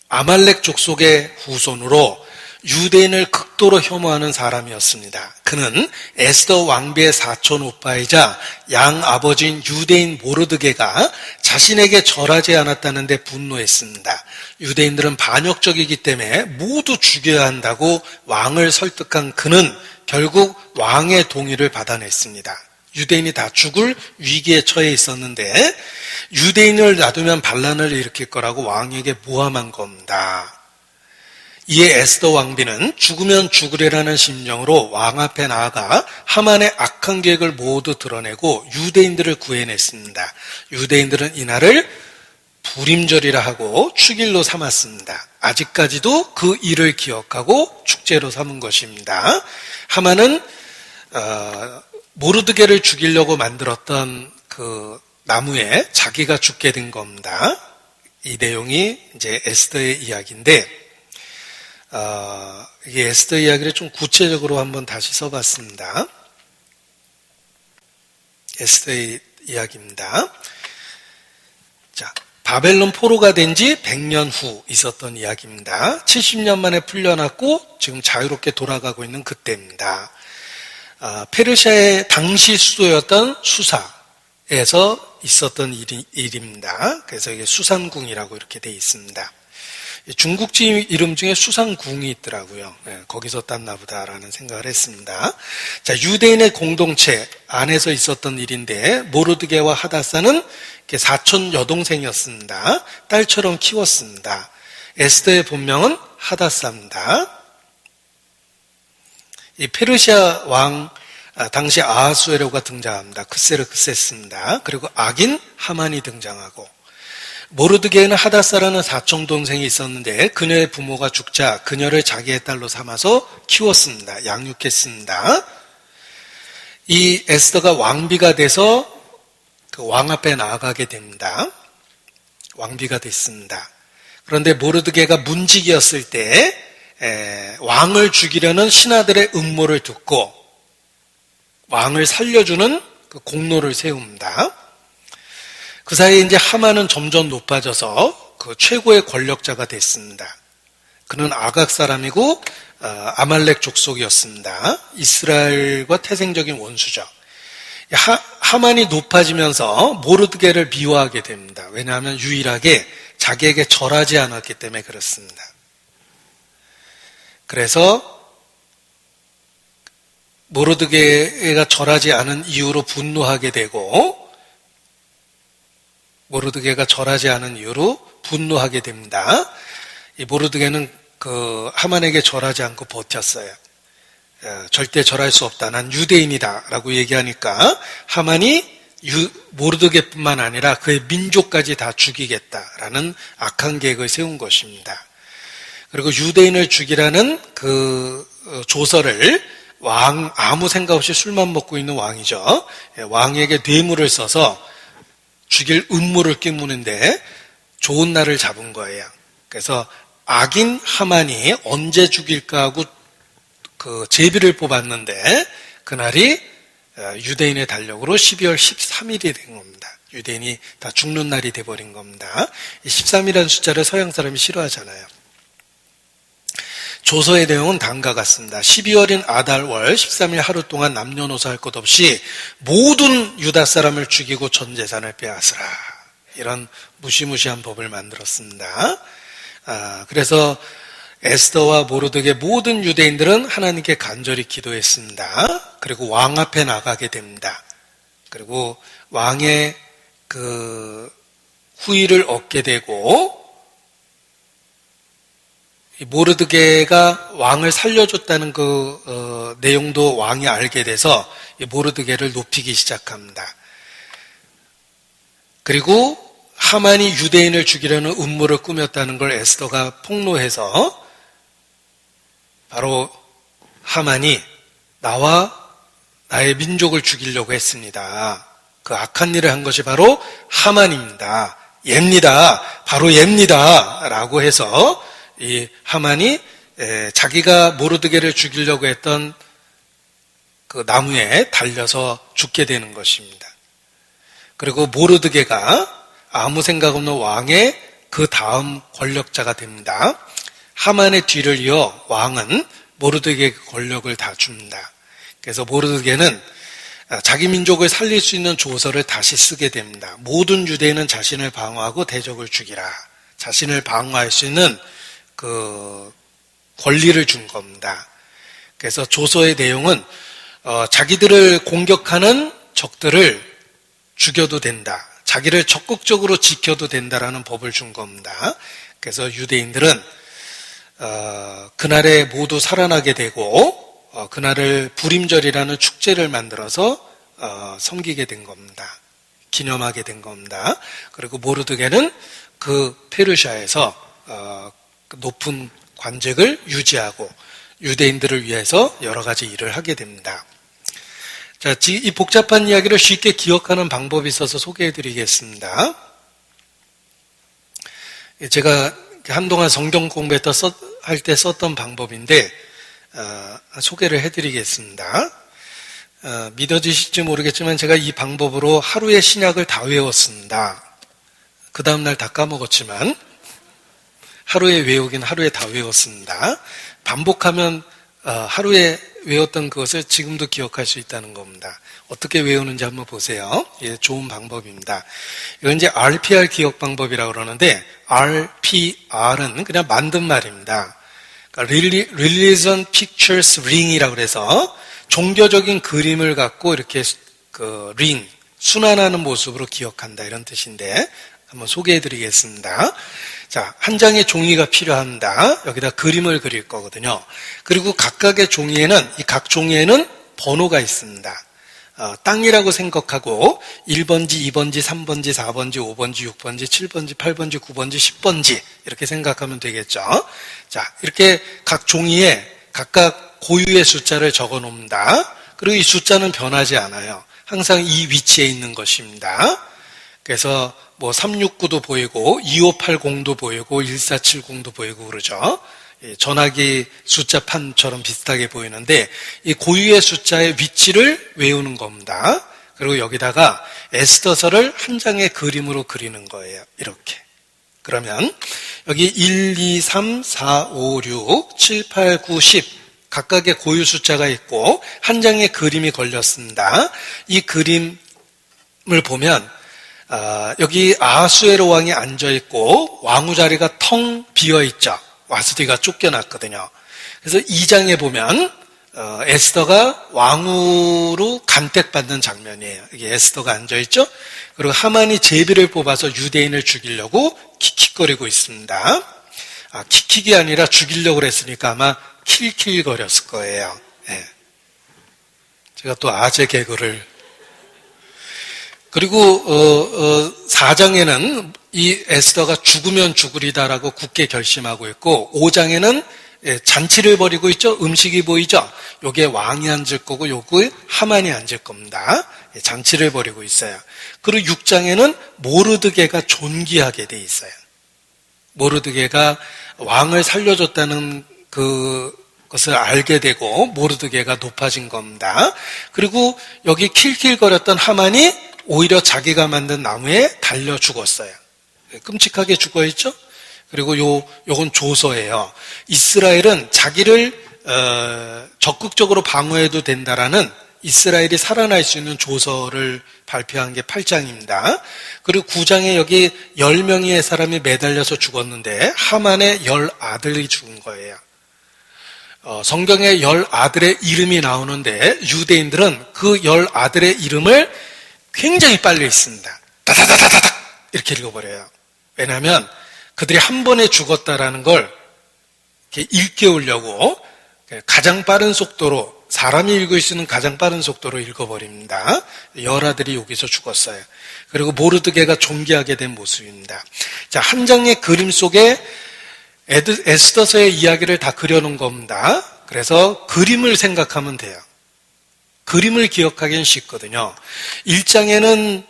A: 아말렉 족속의 후손으로 유대인을 극도로 혐오하는 사람이었습니다. 그는 에스더 왕비의 사촌 오빠이자 양 아버지인 유대인 모르드게가 자신에게 절하지 않았다는 데 분노했습니다. 유대인들은 반역적이기 때문에 모두 죽여야 한다고 왕을 설득한 그는 결국 왕의 동의를 받아냈습니다. 유대인이 다 죽을 위기에 처해 있었는데 유대인을 놔두면 반란을 일으킬 거라고 왕에게 모함한 겁니다. 이에 에스더 왕비는 죽으면 죽으리라는 심정으로 왕 앞에 나아가 하만의 악한 계획을 모두 드러내고 유대인들을 구해냈습니다. 유대인들은 이날을 부림절이라 하고 축일로 삼았습니다. 아직까지도 그 일을 기억하고 축제로 삼은 것입니다. 하만은 모르드게를 죽이려고 만들었던 그 나무에 자기가 죽게 된 겁니다. 이 내용이 이제 에스더의 이야기인데 이 에스더 이야기를 좀 구체적으로 한번 다시 써봤습니다. 에스더의 이야기입니다. 자, 바벨론 포로가 된 지 100년 후 있었던 이야기입니다. 70년 만에 풀려났고 지금 자유롭게 돌아가고 있는 그때입니다. 페르시아의 당시 수도였던 수사에서 있었던 일입니다. 그래서 이게 수산궁이라고 이렇게 되어 있습니다. 중국지 이름 중에 수산궁이 있더라고요. 거기서 땄나 보다라는 생각을 했습니다. 자, 유대인의 공동체 안에서 있었던 일인데 모르드게와 하다사는 사촌 여동생이었습니다. 딸처럼 키웠습니다. 에스더의 본명은 하다사입니다. 이 페르시아 왕 당시 아하수에로가 등장합니다. 크세르크세스입니다. 그리고 악인 하만이 등장하고 모르드게는 하다사라는 사촌 동생이 있었는데 그녀의 부모가 죽자 그녀를 자기의 딸로 삼아서 키웠습니다. 양육했습니다. 이 에스더가 왕비가 돼서 그 왕 앞에 나아가게 됩니다. 왕비가 됐습니다. 그런데 모르드게가 문직이었을 때 왕을 죽이려는 신하들의 음모를 듣고 왕을 살려주는 그 공로를 세웁니다. 그 사이에 이제 하만은 점점 높아져서 그 최고의 권력자가 됐습니다. 그는 아각 사람이고 아말렉 족속이었습니다. 이스라엘과 태생적인 원수죠. 하만이 높아지면서 모르드게를 미워하게 됩니다. 왜냐하면 유일하게 자기에게 절하지 않았기 때문에 그렇습니다. 그래서 모르드게가 절하지 않은 이유로 분노하게 되고 모르드게가 절하지 않은 이유로 분노하게 됩니다. 이 모르드게는 그 하만에게 절하지 않고 버텼어요. 절대 절할 수 없다. 난 유대인이다. 라고 얘기하니까 하만이 모르드게뿐만 아니라 그의 민족까지 다 죽이겠다라는 악한 계획을 세운 것입니다. 그리고 유대인을 죽이라는 그 조서를 아무 생각 없이 술만 먹고 있는 왕이죠. 왕에게 뇌물을 써서 죽일 음모를 깨무는데 좋은 날을 잡은 거예요. 그래서 악인 하만이 언제 죽일까 하고 그 제비를 뽑았는데 그날이 유대인의 달력으로 12월 13일이 된 겁니다. 유대인이 다 죽는 날이 돼버린 겁니다. 13이라는 숫자를 서양 사람이 싫어하잖아요. 조서의 내용은 다음과 같습니다. 12월인 아달월 13일 하루 동안 남녀노소 할 것 없이 모든 유다 사람을 죽이고 전 재산을 빼앗으라. 이런 무시무시한 법을 만들었습니다. 그래서 에스더와 모르드게 모든 유대인들은 하나님께 간절히 기도했습니다. 그리고 왕 앞에 나가게 됩니다. 그리고 왕의 그 후의를 얻게 되고 모르드게가 왕을 살려줬다는 그 내용도 왕이 알게 돼서 모르드게를 높이기 시작합니다. 그리고 하만이 유대인을 죽이려는 음모를 꾸몄다는 걸 에스더가 폭로해서 바로 하만이 나와 나의 민족을 죽이려고 했습니다. 그 악한 일을 한 것이 바로 하만입니다. 얘입니다. 바로 얘입니다. 라고 해서 이 하만이 자기가 모르드게를 죽이려고 했던 그 나무에 달려서 죽게 되는 것입니다. 그리고 모르드게가 아무 생각 없는 왕의 그 다음 권력자가 됩니다. 하만의 뒤를 이어 왕은 모르드게에게 권력을 다 줍니다. 그래서 모르드게는 자기 민족을 살릴 수 있는 조서를 다시 쓰게 됩니다. 모든 유대인은 자신을 방어하고 대적을 죽이라. 자신을 방어할 수 있는 그 권리를 준 겁니다. 그래서 조서의 내용은 자기들을 공격하는 적들을 죽여도 된다. 자기를 적극적으로 지켜도 된다라는 법을 준 겁니다. 그래서 유대인들은 그날에 모두 살아나게 되고 그날을 부림절이라는 축제를 만들어서 섬기게 된 겁니다. 기념하게 된 겁니다. 그리고 모르드게는 그 페르시아에서 높은 관직을 유지하고 유대인들을 위해서 여러 가지 일을 하게 됩니다. 자, 이 복잡한 이야기를 쉽게 기억하는 방법이 있어서 소개해드리겠습니다. 제가 한동안 성경 공부할 때 썼던 방법인데 소개를 해드리겠습니다. 믿어지실지 모르겠지만 제가 이 방법으로 하루에 신약을 다 외웠습니다. 그 다음날 다 까먹었지만 하루에 외우긴 하루에 다 외웠습니다. 반복하면 하루에 외웠던 그것을 지금도 기억할 수 있다는 겁니다. 어떻게 외우는지 한번 보세요. 예, 좋은 방법입니다. 이건 이제 RPR 기억 방법이라고 그러는데 RPR은 그냥 만든 말입니다. 그러니까 Religion Pictures Ring이라고 그래서 종교적인 그림을 갖고 이렇게 그 ring, 순환하는 모습으로 기억한다 이런 뜻인데 한번 소개해 드리겠습니다. 자, 한 장의 종이가 필요합니다. 여기다 그림을 그릴 거거든요. 그리고 각각의 종이에는, 이 각 종이에는 번호가 있습니다. 땅이라고 생각하고 1번지, 2번지, 3번지, 4번지, 5번지, 6번지, 7번지, 8번지, 9번지, 10번지 이렇게 생각하면 되겠죠. 자, 이렇게 각 종이에 각각 고유의 숫자를 적어 놓습니다. 그리고 이 숫자는 변하지 않아요. 항상 이 위치에 있는 것입니다. 그래서 뭐 369도 보이고 2580도 보이고 1470도 보이고 그러죠. 전화기 숫자판처럼 비슷하게 보이는데 이 고유의 숫자의 위치를 외우는 겁니다. 그리고 여기다가 에스더서를 한 장의 그림으로 그리는 거예요. 이렇게. 그러면 여기 1, 2, 3, 4, 5, 6, 7, 8, 9, 10 각각의 고유 숫자가 있고 한 장의 그림이 걸렸습니다. 이 그림을 보면 여기 아하수에로 왕이 앉아있고 왕후 자리가 텅 비어있죠. 와스디가 쫓겨났거든요. 그래서 2장에 보면 에스더가 왕후로 간택받는 장면이에요. 이게 에스더가 앉아있죠. 그리고 하만이 제비를 뽑아서 유대인을 죽이려고 킥킥거리고 있습니다. 킥킥이 아니라 죽이려고 그랬으니까 아마 킬킬거렸을 거예요. 네. 제가 또 아재 개그를 그리고 4장에는 이 에스더가 죽으면 죽으리다라고 굳게 결심하고 있고 5장에는 잔치를 벌이고 있죠. 음식이 보이죠. 요게 왕이 앉을 거고 요게 하만이 앉을 겁니다. 잔치를 벌이고 있어요. 그리고 6장에는 모르드게가 존귀하게 돼 있어요. 모르드게가 왕을 살려줬다는 그것을 알게 되고 모르드게가 높아진 겁니다. 그리고 여기 킬킬거렸던 하만이 오히려 자기가 만든 나무에 달려 죽었어요. 끔찍하게 죽어있죠? 그리고 요건 조서예요. 이스라엘은 자기를 적극적으로 방어해도 된다라는 이스라엘이 살아날 수 있는 조서를 발표한 게 8장입니다. 그리고 9장에 여기 10명의 사람이 매달려서 죽었는데 하만의 10아들이 죽은 거예요. 성경에 10아들의 이름이 나오는데 유대인들은 그 10아들의 이름을 굉장히 빨리 읽습니다. 다다다다닥 이렇게 읽어버려요. 왜냐하면 그들이 한 번에 죽었다라는 걸 이렇게 일깨우려고 가장 빠른 속도로 사람이 읽을 수 있는 가장 빠른 속도로 읽어버립니다. 열아들이 여기서 죽었어요. 그리고 모르드게가 존귀하게 된 모습입니다. 자, 한 장의 그림 속에 에스더서의 이야기를 다 그려놓은 겁니다. 그래서 그림을 생각하면 돼요. 그림을 기억하기는 쉽거든요. 1장에는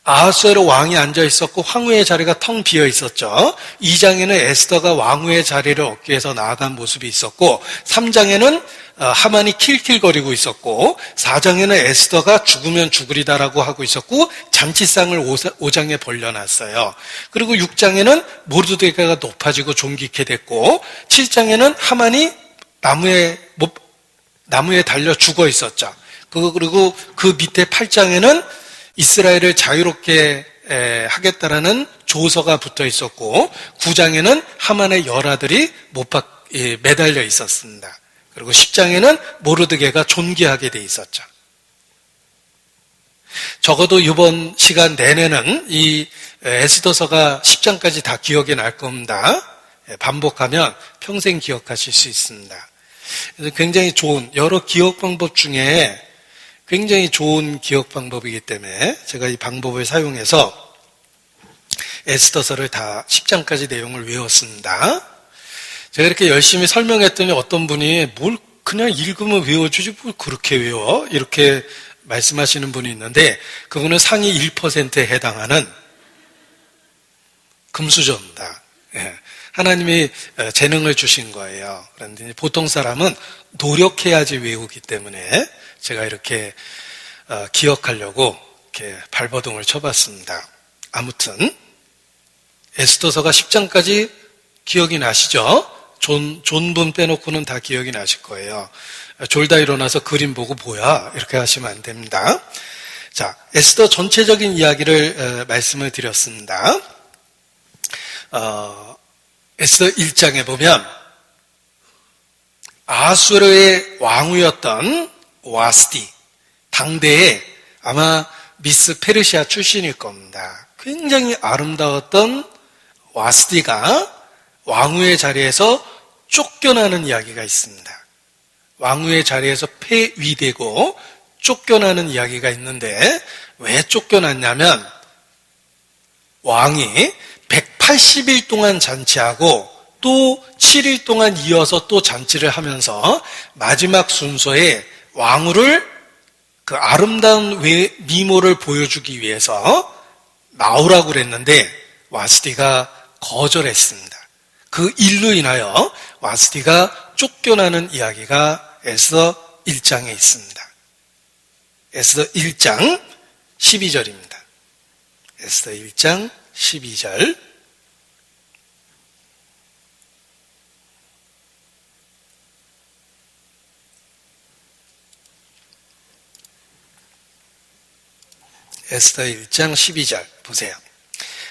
A: 아하수에로 왕이 앉아 있었고 황후의 자리가 텅 비어 있었죠. 2장에는 에스더가 왕후의 자리를 얻기 위해서 나아간 모습이 있었고 3장에는 하만이 킬킬거리고 있었고 4장에는 에스더가 죽으면 죽으리다라고 하고 있었고 잔치상을 5장에 벌려놨어요. 그리고 6장에는 모르드게가 높아지고 존귀케 됐고 7장에는 하만이 나무에 달려 죽어 있었죠. 그리고 그 밑에 8장에는 이스라엘을 자유롭게 하겠다라는 조서가 붙어 있었고 9장에는 하만의 열아들이 매달려 있었습니다. 그리고 10장에는 모르드게가 존귀하게 돼 있었죠. 적어도 이번 시간 내내는 이 에스더서가 10장까지 다 기억이 날 겁니다. 반복하면 평생 기억하실 수 있습니다. 그래서 굉장히 좋은 여러 기억 방법 중에 굉장히 좋은 기억 방법이기 때문에 제가 이 방법을 사용해서 에스더서를 다 10장까지 내용을 외웠습니다. 제가 이렇게 열심히 설명했더니 어떤 분이 뭘 그냥 읽으면 외워주지 뭘 그렇게 외워? 이렇게 말씀하시는 분이 있는데 그분은 상위 1%에 해당하는 금수저입니다. 하나님이 재능을 주신 거예요. 그런데 보통 사람은 노력해야지 외우기 때문에 제가 이렇게 기억하려고 이렇게 발버둥을 쳐봤습니다. 아무튼 에스더서가 10장까지 기억이 나시죠? 존분 빼놓고는 다 기억이 나실 거예요. 졸다 일어나서 그림 보고 뭐야? 이렇게 하시면 안 됩니다. 자, 에스더 전체적인 이야기를 말씀을 드렸습니다. 에스더 1장에 보면 아수르의 왕후였던 와스디, 당대에 아마 미스 페르시아 출신일 겁니다. 굉장히 아름다웠던 와스디가 왕후의 자리에서 쫓겨나는 이야기가 있습니다. 왕후의 자리에서 폐위되고 쫓겨나는 이야기가 있는데 왜 쫓겨났냐면 왕이 180일 동안 잔치하고 또 7일 동안 이어서 또 잔치를 하면서 마지막 순서에 왕후를 그 아름다운 미모를 보여주기 위해서 나오라고 그랬는데 와스디가 거절했습니다. 그 일로 인하여 와스디가 쫓겨나는 이야기가 에스더 1장에 있습니다. 에스더 1장 12절입니다. 에스더 1장 12절. 에스더 1장 12절 보세요.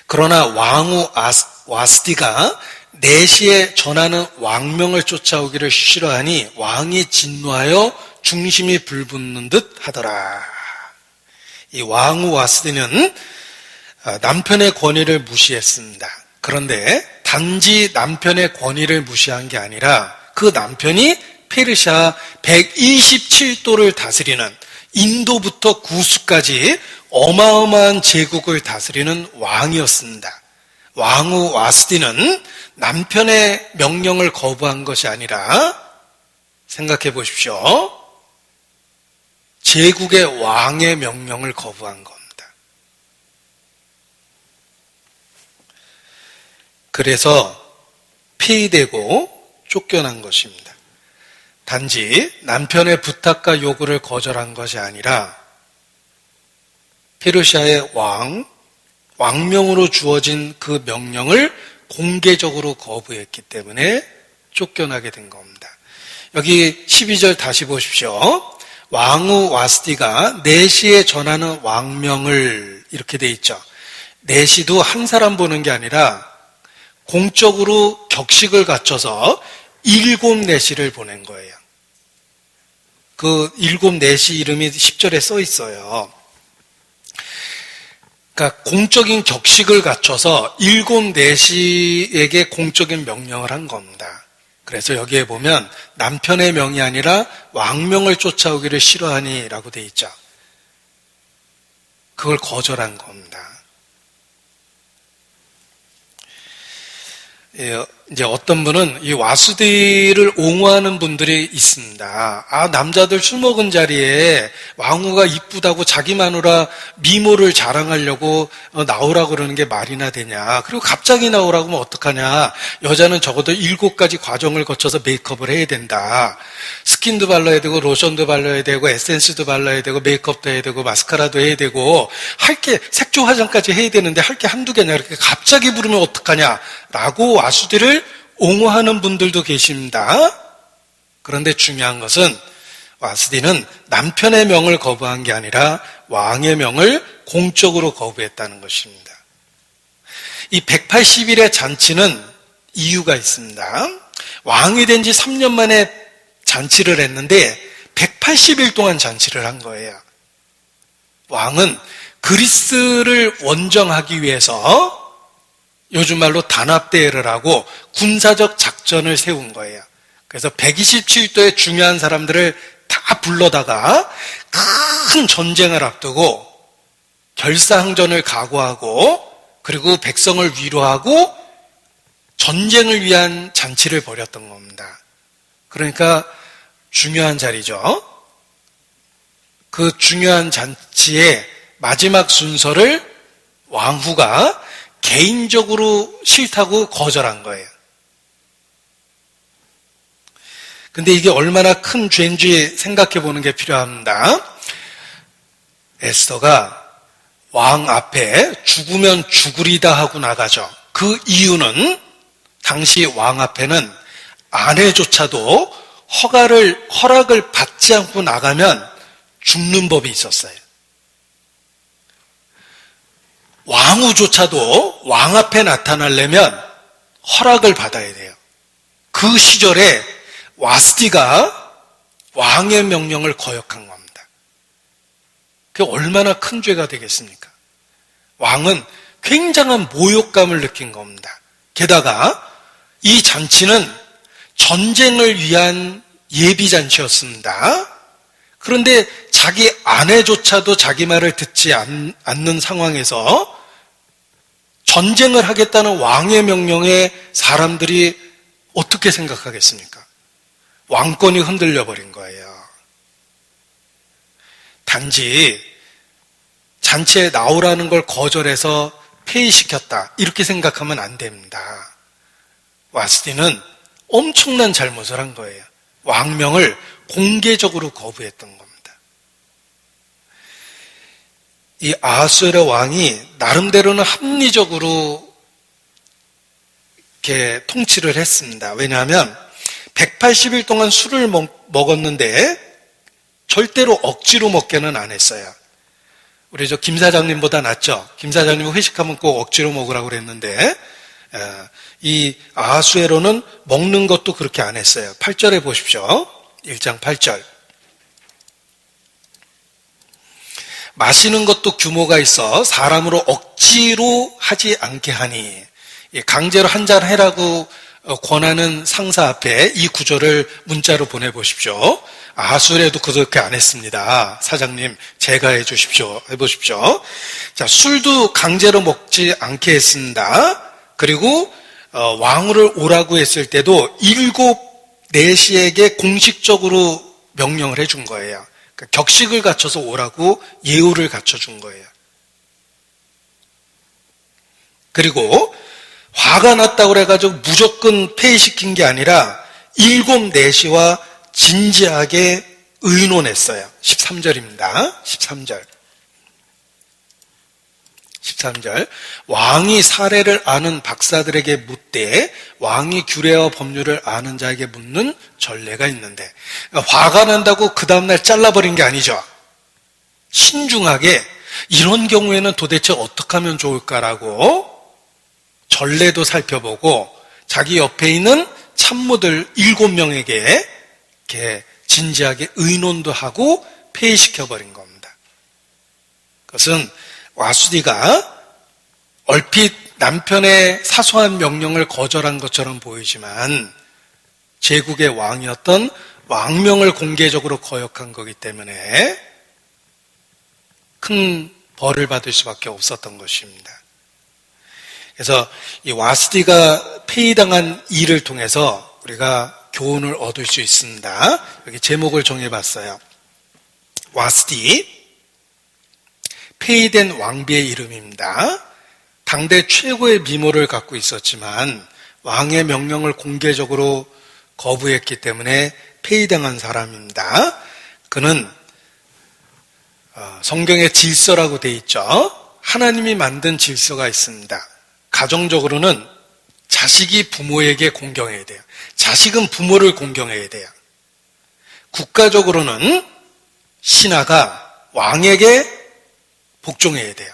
A: 그러나 왕후 와스디가 내시에 전하는 왕명을 쫓아오기를 싫어하니 왕이 진노하여 중심이 불붙는 듯 하더라. 이 왕후 와스디는 남편의 권위를 무시했습니다. 그런데 단지 남편의 권위를 무시한 게 아니라 그 남편이 페르시아 127도를 다스리는 인도부터 구수까지 어마어마한 제국을 다스리는 왕이었습니다. 왕후 와스디는 남편의 명령을 거부한 것이 아니라 생각해 보십시오. 제국의 왕의 명령을 거부한 겁니다. 그래서 폐위되고 쫓겨난 것입니다. 단지 남편의 부탁과 요구를 거절한 것이 아니라 페르시아의 왕명으로 주어진 그 명령을 공개적으로 거부했기 때문에 쫓겨나게 된 겁니다. 여기 12절 다시 보십시오. 왕후 와스디가 내시에 전하는 왕명을 이렇게 돼 있죠. 내시도 한 사람 보는 게 아니라 공적으로 격식을 갖춰서 7 내시를 보낸 거예요. 그 7 내시 이름이 10절에 써 있어요. 그러니까 공적인 격식을 갖춰서 7 내시에게 공적인 명령을 한 겁니다. 그래서 여기에 보면 남편의 명이 아니라 왕명을 쫓아오기를 싫어하니라고 돼 있죠. 그걸 거절한 겁니다. 이제 어떤 분은 이 와수디를 옹호하는 분들이 있습니다. 남자들 술 먹은 자리에 왕후가 이쁘다고 자기 마누라 미모를 자랑하려고 나오라고 그러는 게 말이나 되냐. 그리고 갑자기 나오라고 하면 어떡하냐. 여자는 적어도 7가지 과정을 거쳐서 메이크업을 해야 된다. 스킨도 발라야 되고 로션도 발라야 되고 에센스도 발라야 되고 메이크업도 해야 되고 마스카라도 해야 되고 할 게 색조 화장까지 해야 되는데 할 게 한두 개냐. 이렇게 갑자기 부르면 어떡하냐. 라고 와수디를 옹호하는 분들도 계십니다. 그런데 중요한 것은 와스디는 남편의 명을 거부한 게 아니라 왕의 명을 공적으로 거부했다는 것입니다. 이 180일의 잔치는 이유가 있습니다. 왕이 된 지 3년 만에 잔치를 했는데 180일 동안 잔치를 한 거예요. 왕은 그리스를 원정하기 위해서 요즘 말로 단합대회를 하고 군사적 작전을 세운 거예요. 그래서 127도의 중요한 사람들을 다 불러다가 큰 전쟁을 앞두고 결사항전을 각오하고 그리고 백성을 위로하고 전쟁을 위한 잔치를 벌였던 겁니다. 그러니까 중요한 자리죠. 그 중요한 잔치의 마지막 순서를 왕후가 개인적으로 싫다고 거절한 거예요. 근데 이게 얼마나 큰 죄인지 생각해 보는 게 필요합니다. 에스더가 왕 앞에 죽으면 죽으리다 하고 나가죠. 그 이유는 당시 왕 앞에는 아내조차도 허락을 받지 않고 나가면 죽는 법이 있었어요. 왕후조차도 왕 앞에 나타나려면 허락을 받아야 돼요. 그 시절에 와스디가 왕의 명령을 거역한 겁니다. 그게 얼마나 큰 죄가 되겠습니까? 왕은 굉장한 모욕감을 느낀 겁니다. 게다가 이 잔치는 전쟁을 위한 예비잔치였습니다. 그런데 자기 아내조차도 자기 말을 듣지 않는 상황에서 전쟁을 하겠다는 왕의 명령에 사람들이 어떻게 생각하겠습니까? 왕권이 흔들려 버린 거예요. 단지 잔치에 나오라는 걸 거절해서 폐위시켰다, 이렇게 생각하면 안 됩니다. 와스디는 엄청난 잘못을 한 거예요. 왕명을 공개적으로 거부했던 겁니다. 이 아하수에로 왕이 나름대로는 합리적으로 이렇게 통치를 했습니다. 왜냐하면 180일 동안 술을 먹었는데 절대로 억지로 먹게는 안 했어요. 우리 김 사장님보다 낫죠? 김 사장님 회식하면 꼭 억지로 먹으라고 그랬는데 이 아하수에로는 먹는 것도 그렇게 안 했어요. 8절에 보십시오. 1장 8절. 마시는 것도 규모가 있어 사람으로 억지로 하지 않게 하니, 강제로 한잔 해라고 권하는 상사 앞에 이 구절을 문자로 보내보십시오. 아하수에로도 그렇게 안 했습니다. 사장님, 제가 해보십시오. 자, 술도 강제로 먹지 않게 했습니다. 그리고 왕후를 오라고 했을 때도 7 내시에게 공식적으로 명령을 해준 거예요. 그러니까 격식을 갖춰서 오라고 예우를 갖춰준 거예요. 그리고 화가 났다고 그래가지고 무조건 폐위시킨 게 아니라 7 내시와 진지하게 의논했어요. 13절입니다. 13절. 왕이 사례를 아는 박사들에게 묻되 왕이 규례와 법률을 아는 자에게 묻는 전례가 있는데, 그러니까 화가 난다고 그 다음날 잘라버린 게 아니죠. 신중하게 이런 경우에는 도대체 어떻게 하면 좋을까라고 전례도 살펴보고 자기 옆에 있는 참모들 7명에게 이렇게 진지하게 의논도 하고 폐위시켜버린 겁니다. 그것은 와수디가 얼핏 남편의 사소한 명령을 거절한 것처럼 보이지만 제국의 왕이었던 왕명을 공개적으로 거역한 거기 때문에 큰 벌을 받을 수밖에 없었던 것입니다. 그래서 이 와스디가 폐위당한 일을 통해서 우리가 교훈을 얻을 수 있습니다. 여기 제목을 정해봤어요. 와스디, 폐위된 왕비의 이름입니다. 당대 최고의 미모를 갖고 있었지만 왕의 명령을 공개적으로 거부했기 때문에 폐위당한 사람입니다. 그는 성경에 질서라고 돼 있죠. 하나님이 만든 질서가 있습니다. 가정적으로는 자식이 부모에게 공경해야 돼요. 자식은 부모를 공경해야 돼요. 국가적으로는 신하가 왕에게 복종해야 돼요.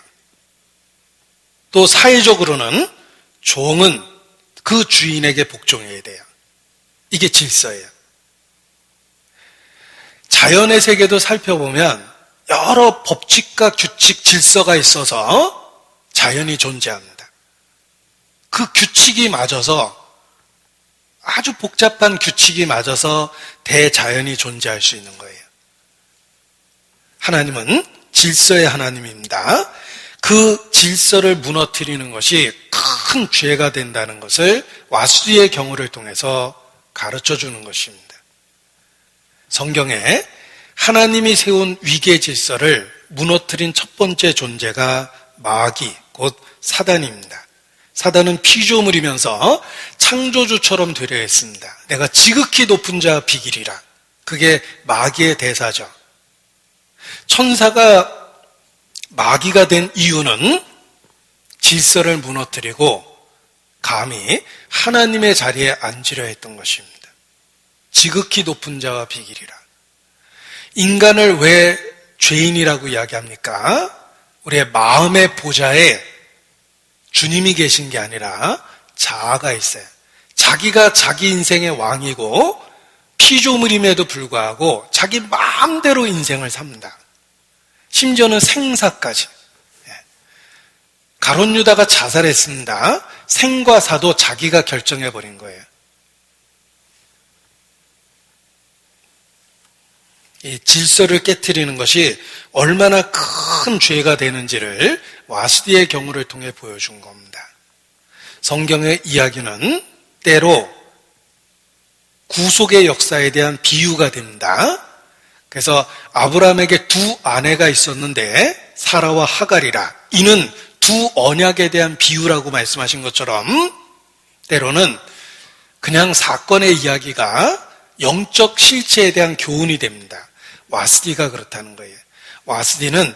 A: 또 사회적으로는 종은 그 주인에게 복종해야 돼요. 이게 질서예요. 자연의 세계도 살펴보면 여러 법칙과 규칙, 질서가 있어서 자연이 존재합니다. 그 규칙이 맞아서, 아주 복잡한 규칙이 맞아서 대자연이 존재할 수 있는 거예요. 하나님은 질서의 하나님입니다. 그 질서를 무너뜨리는 것이 큰 죄가 된다는 것을 와수디의 경우를 통해서 가르쳐 주는 것입니다. 성경에 하나님이 세운 위계 질서를 무너뜨린 첫 번째 존재가 마귀, 곧 사단입니다. 사단은 피조물이면서 창조주처럼 되려 했습니다. 내가 지극히 높은 자 비기리라. 그게 마귀의 대사죠. 천사가 마귀가 된 이유는 질서를 무너뜨리고 감히 하나님의 자리에 앉으려 했던 것입니다. 지극히 높은 자와 비길이라. 인간을 왜 죄인이라고 이야기합니까? 우리의 마음의 보좌에 주님이 계신 게 아니라 자아가 있어요. 자기가 자기 인생의 왕이고 피조물임에도 불구하고 자기 마음대로 인생을 삽니다. 심지어는 생사까지. 가룟 유다가 자살했습니다. 생과 사도 자기가 결정해버린 거예요. 이 질서를 깨트리는 것이 얼마나 큰 죄가 되는지를 와스디의 경우를 통해 보여준 겁니다. 성경의 이야기는 때로 구속의 역사에 대한 비유가 됩니다. 그래서 아브라함에게 두 아내가 있었는데 사라와 하갈이라. 이는 두 언약에 대한 비유라고 말씀하신 것처럼 때로는 그냥 사건의 이야기가 영적 실체에 대한 교훈이 됩니다. 와스디가 그렇다는 거예요. 와스디는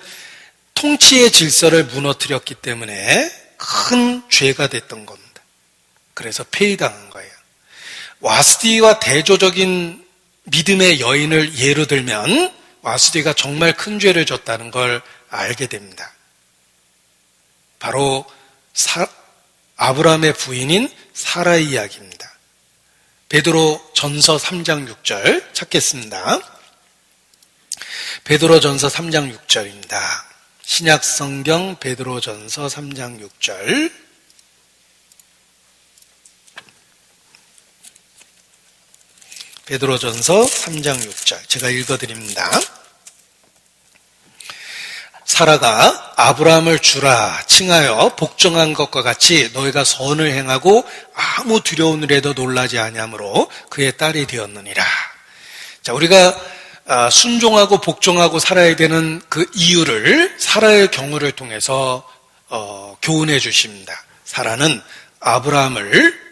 A: 통치의 질서를 무너뜨렸기 때문에 큰 죄가 됐던 겁니다. 그래서 폐위당한 거예요. 와스디와 대조적인 믿음의 여인을 예로 들면 와스디가 정말 큰 죄를 졌다는 걸 알게 됩니다. 바로 아브라함의 부인인 사라의 이야기입니다. 베드로 전서 3장 6절 찾겠습니다. 베드로 전서 3장 6절입니다. 신약 성경 베드로 전서 3장 6절. 베드로 전서 3장 6절. 제가 읽어드립니다. 사라가 아브라함을 주라 칭하여 복종한 것과 같이 너희가 선을 행하고 아무 두려운 일에도 놀라지 아니하므로 그의 딸이 되었느니라. 자, 우리가 순종하고 복종하고 살아야 되는 그 이유를 사라의 경우를 통해서 교훈해 주십니다. 사라는 아브라함을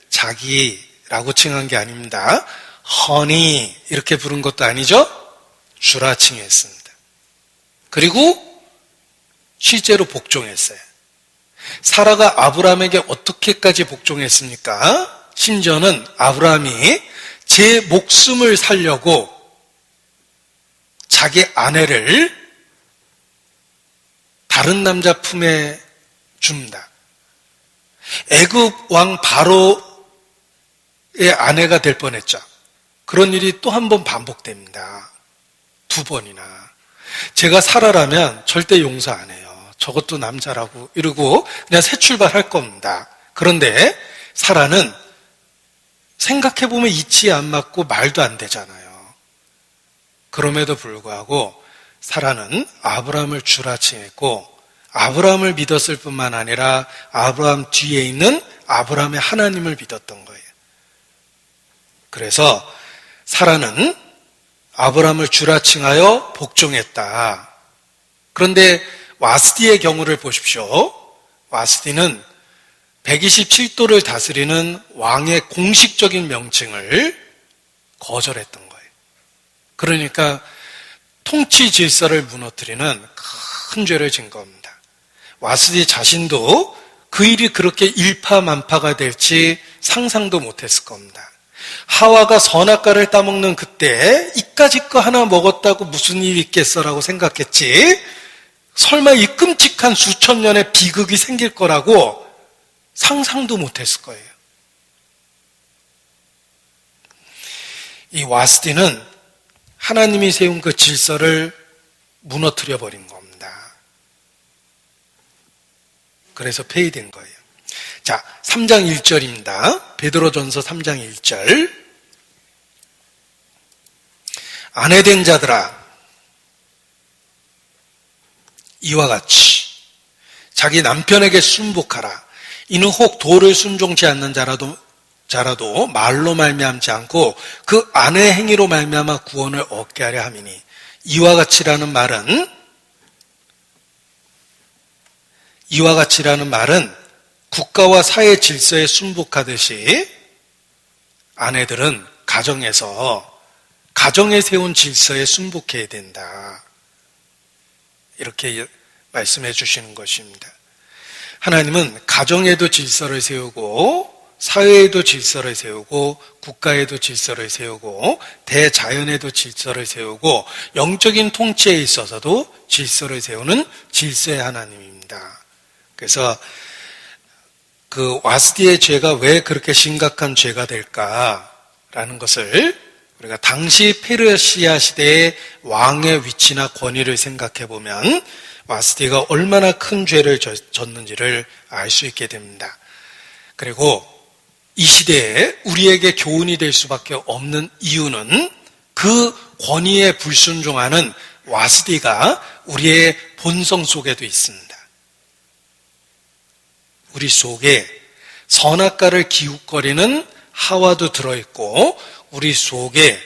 A: 자기라고 칭한 게 아닙니다. 허니 이렇게 부른 것도 아니죠. 주라 칭했습니다. 그리고 실제로 복종했어요. 사라가 아브라함에게 어떻게까지 복종했습니까? 심지어는 아브라함이 제 목숨을 살려고 자기 아내를 다른 남자 품에 줍니다. 애굽 왕 바로의 아내가 될 뻔했죠. 그런 일이 또 한 번 반복됩니다. 2번이나. 제가 사라라면 절대 용서 안 해요. 저것도 남자라고 이러고 그냥 새 출발할 겁니다. 그런데 사라는 생각해보면 이치에 안 맞고 말도 안 되잖아요. 그럼에도 불구하고 사라는 아브라함을 주라 칭했고 아브라함을 믿었을 뿐만 아니라 아브라함 뒤에 있는 아브라함의 하나님을 믿었던 거예요. 그래서 사라는 아브라함을 주라 칭하여 복종했다. 그런데 와스디의 경우를 보십시오. 와스디는 127도를 다스리는 왕의 공식적인 명칭을 거절했던 거예요. 그러니까 통치 질서를 무너뜨리는 큰 죄를 진 겁니다. 와스디 자신도 그 일이 그렇게 일파만파가 될지 상상도 못했을 겁니다. 하와가 선악과를 따먹는 그때 이까짓 거 하나 먹었다고 무슨 일이 있겠어라고 생각했지 설마 이 끔찍한 수천 년의 비극이 생길 거라고 상상도 못했을 거예요. 이 와스디는 하나님이 세운 그 질서를 무너뜨려 버린 겁니다. 그래서 폐위된 거예요. 자, 3장 1절입니다. 베드로전서 3장 1절. 아내된 자들아 이와 같이 자기 남편에게 순복하라. 이는 혹 도를 순종치 않는 자라도 말로 말미암지 않고 그 아내의 행위로 말미암아 구원을 얻게 하려 함이니 이와 같이라는 말은 국가와 사회 질서에 순복하듯이 아내들은 가정에 세운 질서에 순복해야 된다. 이렇게 말씀해 주시는 것입니다. 하나님은 가정에도 질서를 세우고 사회에도 질서를 세우고 국가에도 질서를 세우고 대자연에도 질서를 세우고 영적인 통치에 있어서도 질서를 세우는 질서의 하나님입니다. 그래서 그 와스디의 죄가 왜 그렇게 심각한 죄가 될까라는 것을 우리가 당시 페르시아 시대의 왕의 위치나 권위를 생각해 보면 와스디가 얼마나 큰 죄를 졌는지를 알 수 있게 됩니다. 그리고 이 시대에 우리에게 교훈이 될 수밖에 없는 이유는 그 권위에 불순종하는 와스디가 우리의 본성 속에도 있습니다. 우리 속에 선악과를 기웃거리는 하와도 들어있고 우리 속에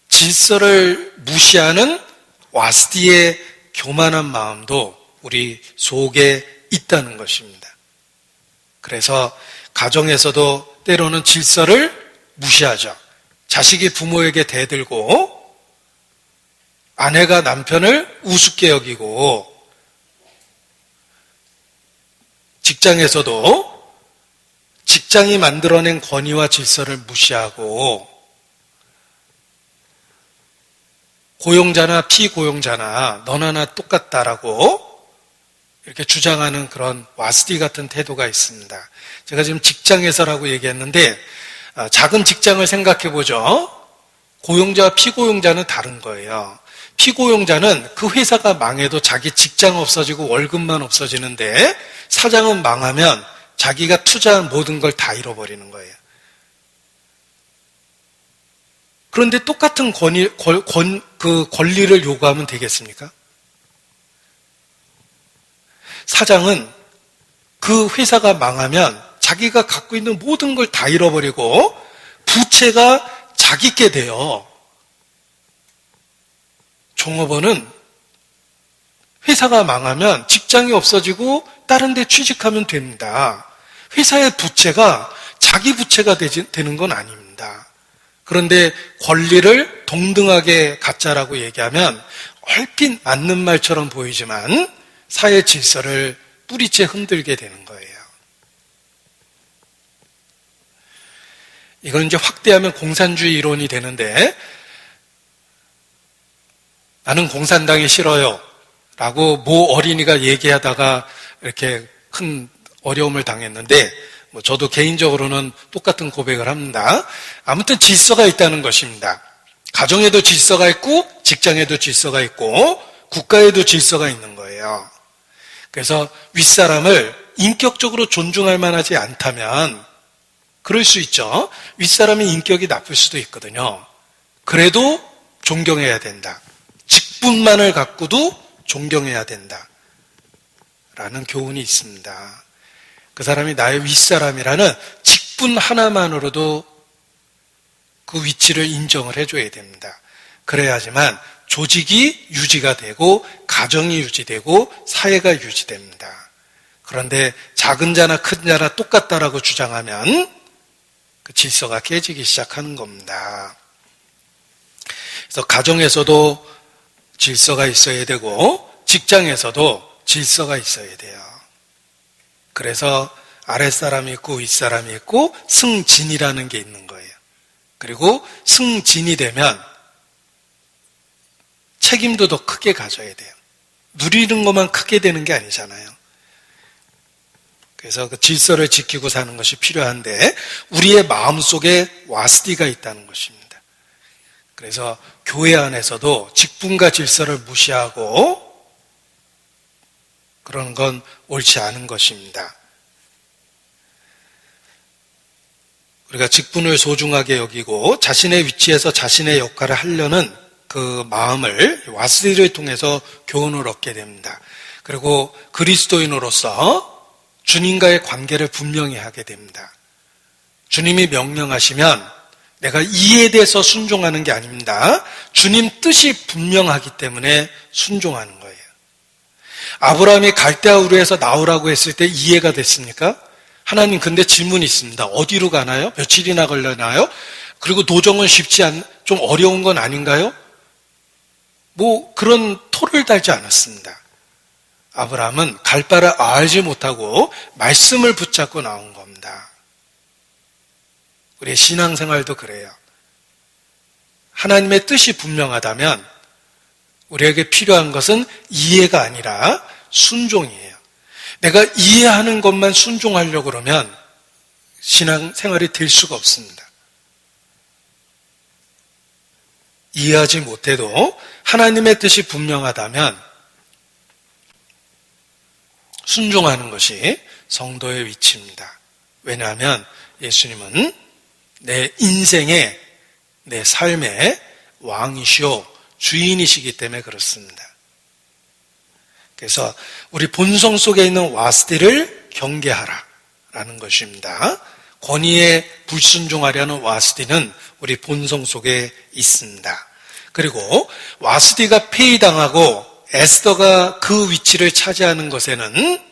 A: 질서를 무시하는 와스디의 교만한 마음도 우리 속에 있다는 것입니다. 그래서 가정에서도 때로는 질서를 무시하죠. 자식이 부모에게 대들고 아내가 남편을 우습게 여기고 직장에서도 직장이 만들어낸 권위와 질서를 무시하고 고용자나 피고용자나 너나 나 똑같다라고 이렇게 주장하는 그런 와스디 같은 태도가 있습니다. 제가 지금 직장에서라고 얘기했는데 작은 직장을 생각해 보죠. 고용자와 피고용자는 다른 거예요. 피고용자는 그 회사가 망해도 자기 직장 없어지고 월급만 없어지는데 사장은 망하면 자기가 투자한 모든 걸 다 잃어버리는 거예요. 그런데 똑같은 권리를 요구하면 되겠습니까? 사장은 그 회사가 망하면 자기가 갖고 있는 모든 걸 다 잃어버리고 부채가 자기께 돼요. 종업원은 회사가 망하면 직장이 없어지고 다른 데 취직하면 됩니다. 회사의 부채가 자기 부채가 되는 건 아닙니다. 그런데 권리를 동등하게 갖자라고 얘기하면 얼핏 맞는 말처럼 보이지만 사회 질서를 뿌리째 흔들게 되는 거예요. 이건 이제 확대하면 공산주의 이론이 되는데 나는 공산당이 싫어요 라고 모 어린이가 얘기하다가 이렇게 큰 어려움을 당했는데 저도 개인적으로는 똑같은 고백을 합니다. 아무튼 질서가 있다는 것입니다. 가정에도 질서가 있고 직장에도 질서가 있고 국가에도 질서가 있는 거예요. 그래서 윗사람을 인격적으로 존중할 만하지 않다면 그럴 수 있죠. 윗사람이 인격이 나쁠 수도 있거든요. 그래도 존경해야 된다. 직분만을 갖고도 존경해야 된다. 라는 교훈이 있습니다. 그 사람이 나의 윗사람이라는 직분 하나만으로도 그 위치를 인정을 해줘야 됩니다. 그래야지만 조직이 유지가 되고 가정이 유지되고 사회가 유지됩니다. 그런데 작은 자나 큰 자나 똑같다라고 주장하면 그 질서가 깨지기 시작하는 겁니다. 그래서 가정에서도 질서가 있어야 되고 직장에서도 질서가 있어야 돼요. 그래서 아랫사람이 있고 윗사람이 있고 승진이라는 게 있는 거예요. 그리고 승진이 되면 책임도 더 크게 가져야 돼요. 누리는 것만 크게 되는 게 아니잖아요. 그래서 그 질서를 지키고 사는 것이 필요한데 우리의 마음속에 와스디가 있다는 것입니다. 그래서 교회 안에서도 직분과 질서를 무시하고 그런 건 옳지 않은 것입니다. 우리가 직분을 소중하게 여기고 자신의 위치에서 자신의 역할을 하려는 그 마음을 와스디를 통해서 교훈을 얻게 됩니다. 그리고 그리스도인으로서 주님과의 관계를 분명히 하게 됩니다. 주님이 명령하시면 내가 이에 대해서 순종하는 게 아닙니다. 주님 뜻이 분명하기 때문에 순종하는 거예요. 아브라함이 갈대아 우르에서 나오라고 했을 때 이해가 됐습니까? 하나님 근데 질문이 있습니다. 어디로 가나요? 며칠이나 걸려나요? 그리고 도정은 좀 어려운 건 아닌가요? 그런 토를 달지 않았습니다. 아브라함은 갈 바를 알지 못하고 말씀을 붙잡고 나온 겁니다. 우리의 신앙생활도 그래요. 하나님의 뜻이 분명하다면 우리에게 필요한 것은 이해가 아니라 순종이에요. 내가 이해하는 것만 순종하려고 그러면 신앙생활이 될 수가 없습니다. 이해하지 못해도 하나님의 뜻이 분명하다면 순종하는 것이 성도의 위치입니다. 왜냐하면 예수님은 내 인생의, 내 삶의 왕이시오 주인이시기 때문에 그렇습니다. 그래서 우리 본성 속에 있는 와스디를 경계하라라는 것입니다. 권위에 불순종하려는 와스디는 우리 본성 속에 있습니다. 그리고 와스디가 폐위당하고 에스더가 그 위치를 차지하는 것에는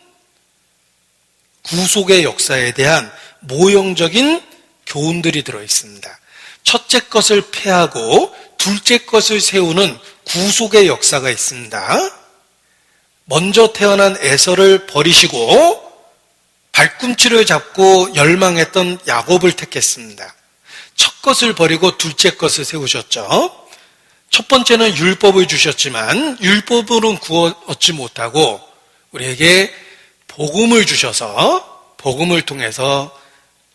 A: 구속의 역사에 대한 모형적인 교훈들이 들어있습니다. 첫째 것을 폐하고 둘째 것을 세우는 구속의 역사가 있습니다. 먼저 태어난 에서를 버리시고 발꿈치를 잡고 열망했던 야곱을 택했습니다. 첫 것을 버리고 둘째 것을 세우셨죠. 첫 번째는 율법을 주셨지만 율법으로는 구원 얻지 못하고 우리에게 복음을 주셔서 복음을 통해서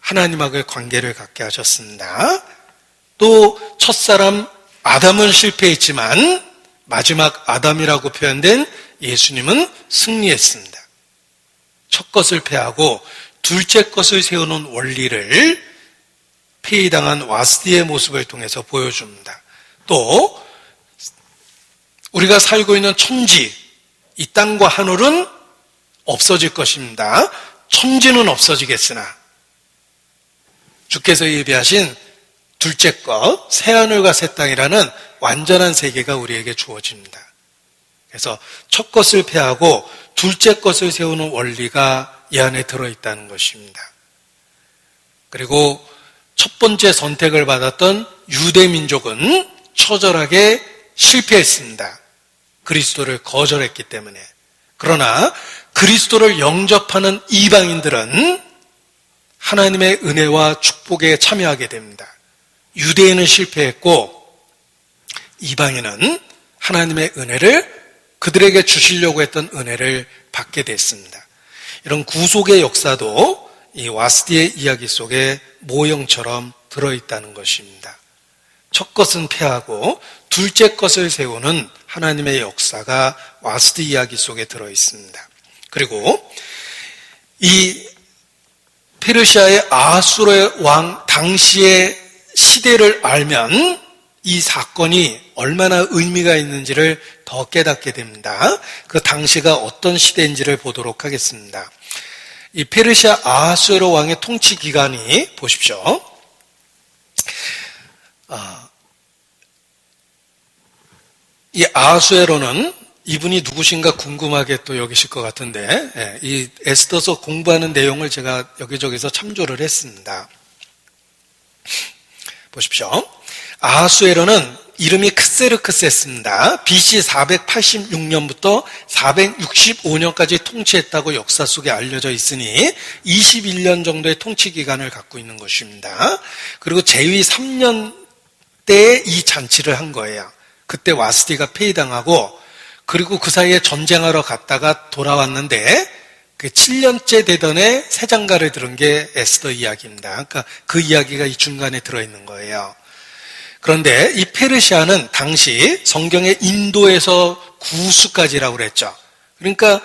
A: 하나님과의 관계를 갖게 하셨습니다. 또 첫사람 아담은 실패했지만 마지막 아담이라고 표현된 예수님은 승리했습니다. 첫 것을 폐하고 둘째 것을 세우는 원리를 폐위당한 와스디의 모습을 통해서 보여줍니다. 또 우리가 살고 있는 천지, 이 땅과 하늘은 없어질 것입니다. 천지는 없어지겠으나 주께서 예비하신 둘째 것, 새하늘과 새 땅이라는 완전한 세계가 우리에게 주어집니다. 그래서 첫 것을 폐하고 둘째 것을 세우는 원리가 이 안에 들어있다는 것입니다. 그리고 첫 번째 선택을 받았던 유대 민족은 처절하게 실패했습니다. 그리스도를 거절했기 때문에. 그러나 그리스도를 영접하는 이방인들은 하나님의 은혜와 축복에 참여하게 됩니다. 유대인은 실패했고 이방인은 하나님의 은혜를 그들에게 주시려고 했던 은혜를 받게 됐습니다. 이런 구속의 역사도 이 와스디의 이야기 속에 모형처럼 들어있다는 것입니다. 첫 것은 폐하고 둘째 것을 세우는 하나님의 역사가 와스디 이야기 속에 들어있습니다. 그리고 이 페르시아의 아하수르의 왕 당시의 시대를 알면 이 사건이 얼마나 의미가 있는지를 더 깨닫게 됩니다. 그 당시가 어떤 시대인지를 보도록 하겠습니다. 이 페르시아 아하수에로 왕의 통치 기간이 보십시오. 이 아하수에로는 이분이 누구신가 궁금하게 또 여기실 것 같은데, 이 에스더서 공부하는 내용을 제가 여기저기서 참조를 했습니다. 보십시오. 아하수에로는 이름이 크세르크세스입니다. BC 486년부터 465년까지 통치했다고 역사 속에 알려져 있으니 21년 정도의 통치 기간을 갖고 있는 것입니다. 그리고 제위 3년 때에 이 잔치를 한 거예요. 그때 와스디가 폐위당하고 그리고 그 사이에 전쟁하러 갔다가 돌아왔는데 그 7년째 되던 해 새 장가를 들은 게 에스더 이야기입니다. 그러니까 그 이야기가 이 중간에 들어있는 거예요. 그런데 이 페르시아는 당시 성경의 인도에서 구수까지라고 그랬죠. 그러니까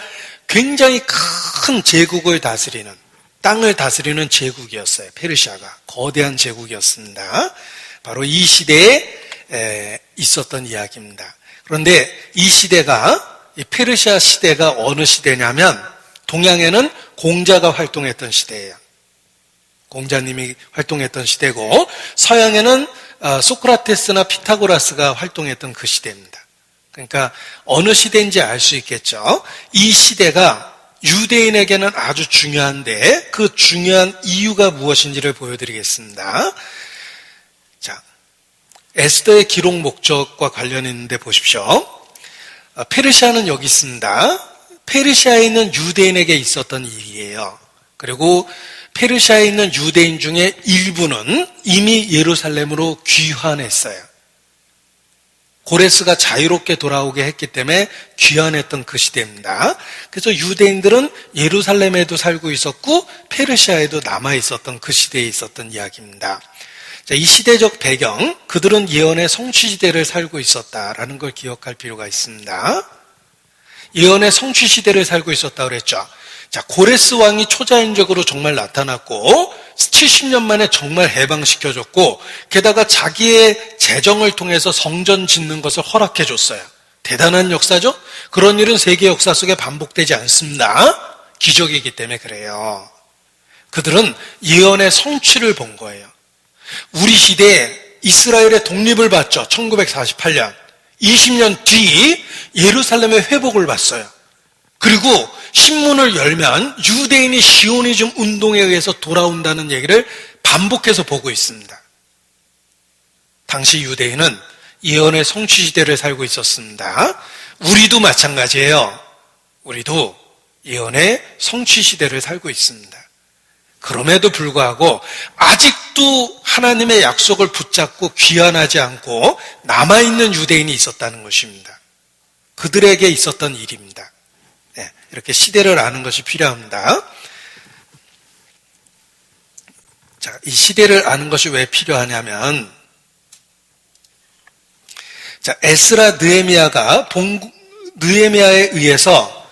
A: 굉장히 큰 제국을 다스리는, 땅을 다스리는 제국이었어요. 페르시아가 거대한 제국이었습니다. 바로 이 시대에 있었던 이야기입니다. 그런데 이 시대가, 이 페르시아 시대가 어느 시대냐면 동양에는 공자가 활동했던 시대예요. 공자님이 활동했던 시대고 서양에는 소크라테스나 피타고라스가 활동했던 그 시대입니다. 그러니까 어느 시대인지 알 수 있겠죠. 이 시대가 유대인에게는 아주 중요한데 그 중요한 이유가 무엇인지를 보여드리겠습니다. 자, 에스더의 기록 목적과 관련 있는데 보십시오. 페르시아는 여기 있습니다. 페르시아에 있는 유대인에게 있었던 일이에요. 그리고 페르시아에 있는 유대인 중에 일부는 이미 예루살렘으로 귀환했어요. 고레스가 자유롭게 돌아오게 했기 때문에 귀환했던 그 시대입니다. 그래서 유대인들은 예루살렘에도 살고 있었고 페르시아에도 남아 있었던 그 시대에 있었던 이야기입니다. 자, 이 시대적 배경, 그들은 예언의 성취 시대를 살고 있었다라는 걸 기억할 필요가 있습니다. 예언의 성취 시대를 살고 있었다고 그랬죠. 자, 고레스 왕이 초자연적으로 정말 나타났고 70년 만에 정말 해방시켜줬고 게다가 자기의 재정을 통해서 성전 짓는 것을 허락해줬어요. 대단한 역사죠? 그런 일은 세계 역사 속에 반복되지 않습니다. 기적이기 때문에 그래요. 그들은 예언의 성취를 본 거예요. 우리 시대에 이스라엘의 독립을 받죠. 1948년. 20년 뒤 예루살렘의 회복을 봤어요. 그리고 신문을 열면 유대인이 시오니즘 운동에 의해서 돌아온다는 얘기를 반복해서 보고 있습니다. 당시 유대인은 예언의 성취 시대를 살고 있었습니다. 우리도 마찬가지예요. 우리도 예언의 성취 시대를 살고 있습니다. 그럼에도 불구하고 아직도 하나님의 약속을 붙잡고 귀환하지 않고 남아있는 유대인이 있었다는 것입니다. 그들에게 있었던 일입니다. 네, 이렇게 시대를 아는 것이 필요합니다. 자, 이 시대를 아는 것이 왜 필요하냐면, 자, 에스라 느헤미야에 의해서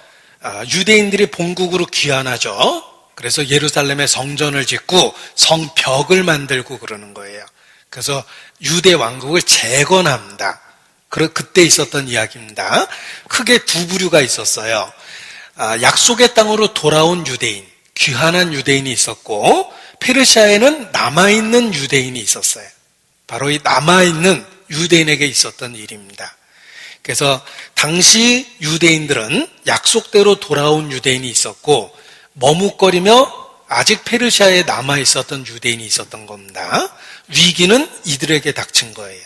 A: 유대인들이 본국으로 귀환하죠. 그래서 예루살렘에 성전을 짓고 성벽을 만들고 그러는 거예요. 그래서 유대 왕국을 재건합니다. 그때 있었던 이야기입니다. 크게 두 부류가 있었어요. 약속의 땅으로 돌아온 유대인, 귀환한 유대인이 있었고 페르시아에는 남아있는 유대인이 있었어요. 바로 이 남아있는 유대인에게 있었던 일입니다. 그래서 당시 유대인들은 약속대로 돌아온 유대인이 있었고 머뭇거리며 아직 페르시아에 남아있었던 유대인이 있었던 겁니다. 위기는 이들에게 닥친 거예요.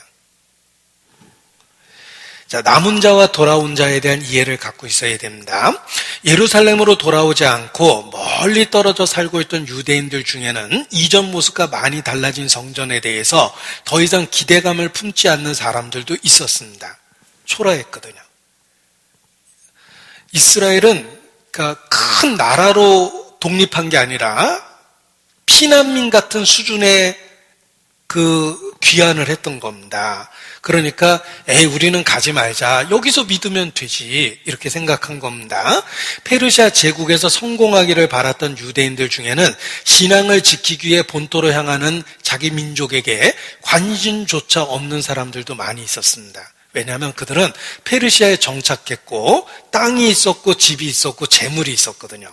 A: 자, 남은 자와 돌아온 자에 대한 이해를 갖고 있어야 됩니다. 예루살렘으로 돌아오지 않고 멀리 떨어져 살고 있던 유대인들 중에는 이전 모습과 많이 달라진 성전에 대해서 더 이상 기대감을 품지 않는 사람들도 있었습니다. 초라했거든요. 이스라엘은 큰 나라로 독립한 게 아니라 피난민 같은 수준의 귀환을 했던 겁니다. 그러니까 우리는 가지 말자. 여기서 믿으면 되지. 이렇게 생각한 겁니다. 페르시아 제국에서 성공하기를 바랐던 유대인들 중에는 신앙을 지키기 위해 본토로 향하는 자기 민족에게 관심조차 없는 사람들도 많이 있었습니다. 왜냐하면 그들은 페르시아에 정착했고 땅이 있었고 집이 있었고 재물이 있었거든요.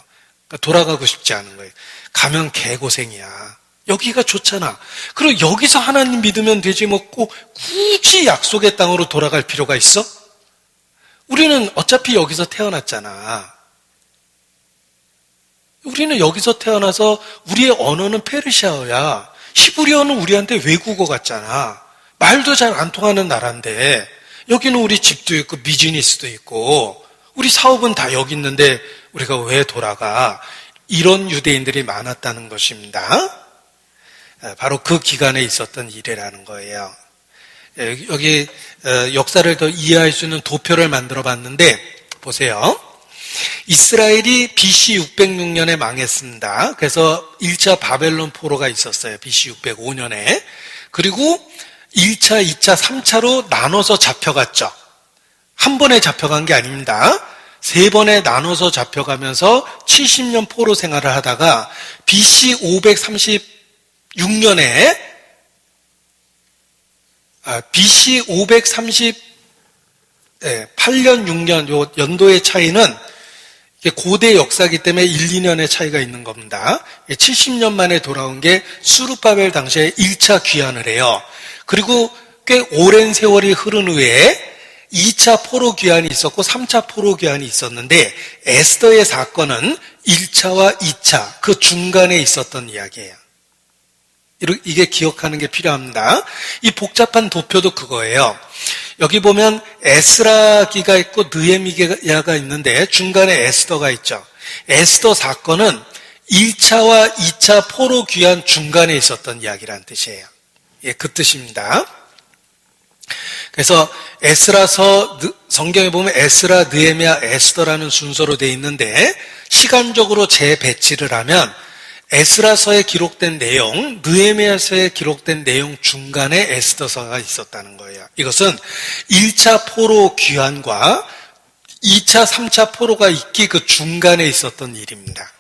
A: 그러니까 돌아가고 싶지 않은 거예요. 가면 개고생이야. 여기가 좋잖아. 그리고 여기서 하나님 믿으면 되지 뭐 꼭 굳이 약속의 땅으로 돌아갈 필요가 있어? 우리는 어차피 여기서 태어났잖아. 우리는 여기서 태어나서 우리의 언어는 페르시아어야. 히브리어는 우리한테 외국어 같잖아. 말도 잘 안 통하는 나라인데 여기는 우리 집도 있고 비즈니스도 있고 우리 사업은 다 여기 있는데 우리가 왜 돌아가? 이런 유대인들이 많았다는 것입니다. 바로 그 기간에 있었던 일이라는 거예요. 여기 역사를 더 이해할 수 있는 도표를 만들어 봤는데 보세요. 이스라엘이 BC 606년에 망했습니다. 그래서 1차 바벨론 포로가 있었어요. BC 605년에. 그리고 1차, 2차, 3차로 나눠서 잡혀갔죠. 한 번에 잡혀간 게 아닙니다. 세 번에 나눠서 잡혀가면서 70년 포로 생활을 하다가 BC 538년 6년 요 연도의 차이는 고대 역사이기 때문에 1, 2년의 차이가 있는 겁니다. 70년 만에 돌아온 게 수르바벨 당시에 1차 귀환을 해요. 그리고 꽤 오랜 세월이 흐른 후에 2차 포로 귀환이 있었고 3차 포로 귀환이 있었는데 에스더의 사건은 1차와 2차 그 중간에 있었던 이야기예요. 이게 기억하는 게 필요합니다. 이 복잡한 도표도 그거예요. 여기 보면 에스라기가 있고 느헤미야가 있는데 중간에 에스더가 있죠. 에스더 사건은 1차와 2차 포로 귀환 중간에 있었던 이야기라는 뜻이에요. 예, 그 뜻입니다. 그래서 에스라서, 성경에 보면 에스라, 느헤미야, 에스더라는 순서로 되어 있는데 시간적으로 재배치를 하면 에스라서에 기록된 내용, 느헤미야서에 기록된 내용 중간에 에스더서가 있었다는 거예요. 이것은 1차 포로 귀환과 2차, 3차 포로가 있기 그 중간에 있었던 일입니다.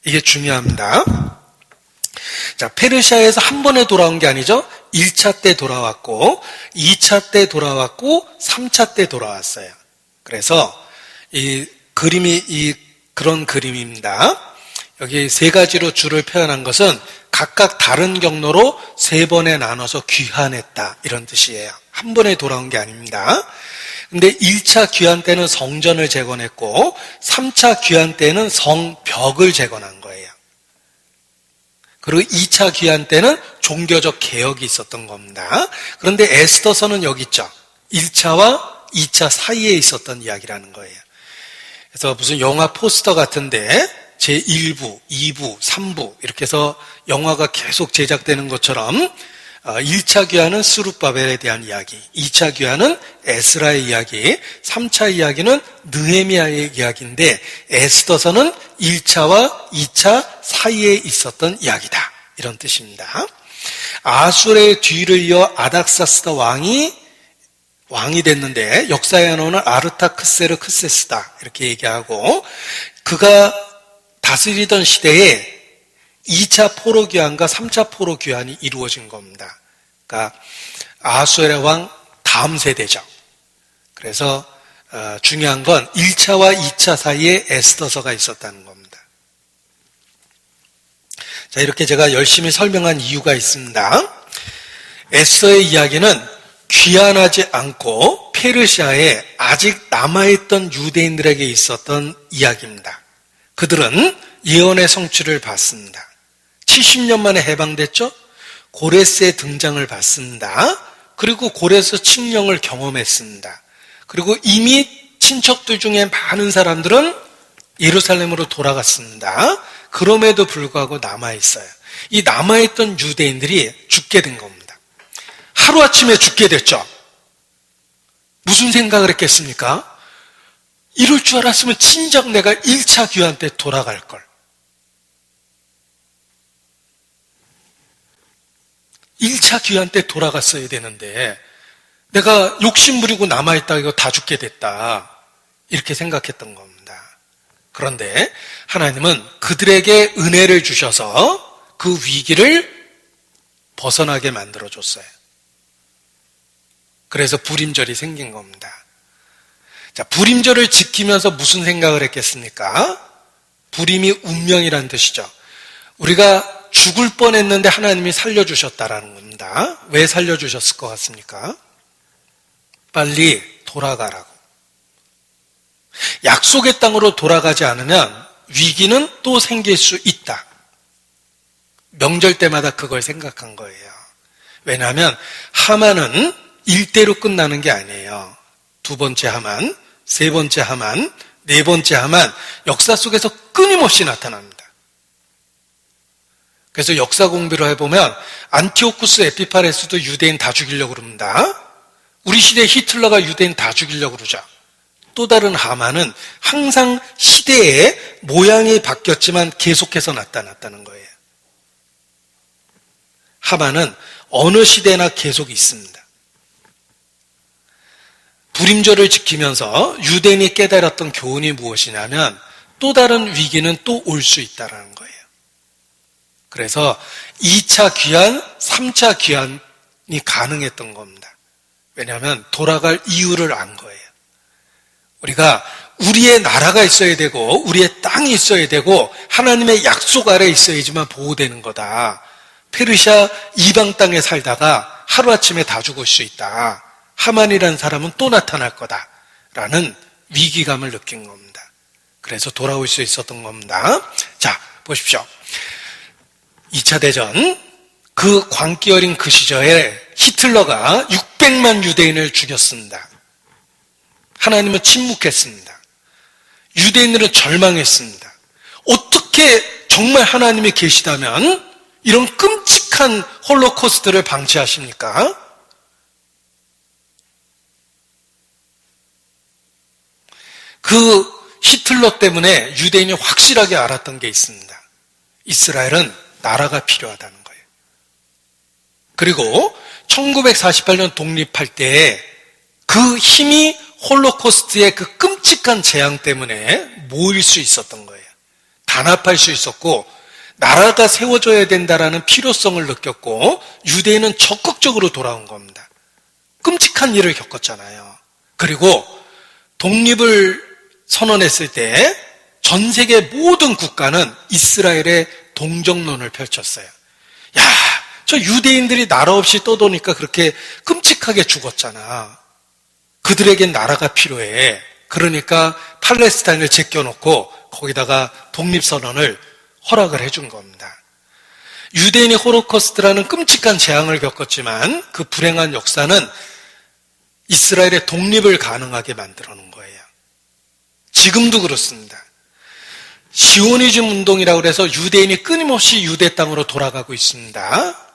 A: 이게 중요합니다. 자, 페르시아에서 한 번에 돌아온 게 아니죠. 1차 때 돌아왔고 2차 때 돌아왔고 3차 때 돌아왔어요. 그래서 이 그림이 그런 그림입니다. 여기 세 가지로 줄을 표현한 것은 각각 다른 경로로 세 번에 나눠서 귀환했다 이런 뜻이에요. 한 번에 돌아온 게 아닙니다. 근데 1차 귀환 때는 성전을 재건했고 3차 귀환 때는 성벽을 재건한 거예요. 그리고 2차 귀환 때는 종교적 개혁이 있었던 겁니다. 그런데 에스더서는 여기 있죠. 1차와 2차 사이에 있었던 이야기라는 거예요. 그래서 무슨 영화 포스터 같은데 제1부, 2부, 3부 이렇게 해서 영화가 계속 제작되는 것처럼 1차 귀환은 스룹바벨에 대한 이야기, 2차 귀환은 에스라의 이야기, 3차 이야기는 느헤미야의 이야기인데 에스더서는 1차와 2차 사이에 있었던 이야기다. 이런 뜻입니다. 아술의 뒤를 이어 아닥사스다 왕이 됐는데 역사에 나오는 아르타크세르크세스다 이렇게 얘기하고 그가 다스리던 시대에 2차 포로 귀환과 3차 포로 귀환이 이루어진 겁니다. 그러니까 아수에르 왕 다음 세대죠. 그래서 중요한 건 1차와 2차 사이에 에스더서가 있었다는 겁니다. 자, 이렇게 제가 열심히 설명한 이유가 있습니다. 에스더의 이야기는 귀환하지 않고 페르시아에 아직 남아있던 유대인들에게 있었던 이야기입니다. 그들은 예언의 성취를 받습니다. 70년 만에 해방됐죠? 고레스의 등장을 받습니다. 그리고 고레스 칙령을 경험했습니다. 그리고 이미 친척들 중에 많은 사람들은 예루살렘으로 돌아갔습니다. 그럼에도 불구하고 남아있어요. 이 남아있던 유대인들이 죽게 된 겁니다. 하루아침에 죽게 됐죠. 무슨 생각을 했겠습니까? 이럴 줄 알았으면 진작 내가 1차 귀환 때 돌아갈 걸. 1차 귀환 때 돌아갔어야 되는데 내가 욕심부리고 남아있다가 이거 다 죽게 됐다. 이렇게 생각했던 겁니다. 그런데 하나님은 그들에게 은혜를 주셔서 그 위기를 벗어나게 만들어줬어요. 그래서 불임절이 생긴 겁니다. 자, 불임절을 지키면서 무슨 생각을 했겠습니까? 불임이 운명이라는 뜻이죠. 우리가 죽을 뻔했는데 하나님이 살려주셨다라는 겁니다. 왜 살려주셨을 것 같습니까? 빨리 돌아가라고. 약속의 땅으로 돌아가지 않으면 위기는 또 생길 수 있다. 명절 때마다 그걸 생각한 거예요. 왜냐하면 하만은 일대로 끝나는 게 아니에요. 두 번째 하만, 세 번째 하만, 네 번째 하만, 역사 속에서 끊임없이 나타납니다. 그래서 역사 공부를 해보면 안티오쿠스 에피파네스도 유대인 다 죽이려고 그럽니다. 우리 시대 히틀러가 유대인 다 죽이려고 그러죠. 또 다른 하만은 항상 시대의 모양이 바뀌었지만 계속해서 나타났다는 거예요. 하만은 어느 시대나 계속 있습니다. 불임절을 지키면서 유대인이 깨달았던 교훈이 무엇이냐면 또 다른 위기는 또 올 수 있다는 거예요. 그래서 2차 귀환, 3차 귀환이 가능했던 겁니다. 왜냐하면 돌아갈 이유를 안 거예요. 우리가 우리의 나라가 있어야 되고 우리의 땅이 있어야 되고 하나님의 약속 아래 있어야지만 보호되는 거다. 페르시아 이방 땅에 살다가 하루아침에 다 죽을 수 있다. 하만이라는 사람은 또 나타날 거다라는 위기감을 느낀 겁니다. 그래서 돌아올 수 있었던 겁니다. 자, 보십시오. 2차 대전 그 광기 어린 그 시절에 히틀러가 수백만 유대인을 죽였습니다. 하나님은 침묵했습니다. 유대인들은 절망했습니다. 어떻게 정말 하나님이 계시다면 이런 끔찍한 홀로코스트를 방치하십니까? 그 히틀러 때문에 유대인이 확실하게 알았던 게 있습니다. 이스라엘은 나라가 필요하다는 거예요. 그리고 1948년 독립할 때에 그 힘이 홀로코스트의 그 끔찍한 재앙 때문에 모일 수 있었던 거예요. 단합할 수 있었고 나라가 세워져야 된다라는 필요성을 느꼈고 유대인은 적극적으로 돌아온 겁니다. 끔찍한 일을 겪었잖아요. 그리고 독립을 선언했을 때 전 세계 모든 국가는 이스라엘의 동정론을 펼쳤어요. 야, 저 유대인들이 나라 없이 떠도니까 그렇게 끔찍하게 죽었잖아. 그들에겐 나라가 필요해. 그러니까 팔레스타인을 제껴놓고 거기다가 독립선언을 허락을 해준 겁니다. 유대인이 홀로코스트라는 끔찍한 재앙을 겪었지만 그 불행한 역사는 이스라엘의 독립을 가능하게 만들어 놓은 거예요. 지금도 그렇습니다. 시오니즘 운동이라고 해서 유대인이 끊임없이 유대 땅으로 돌아가고 있습니다.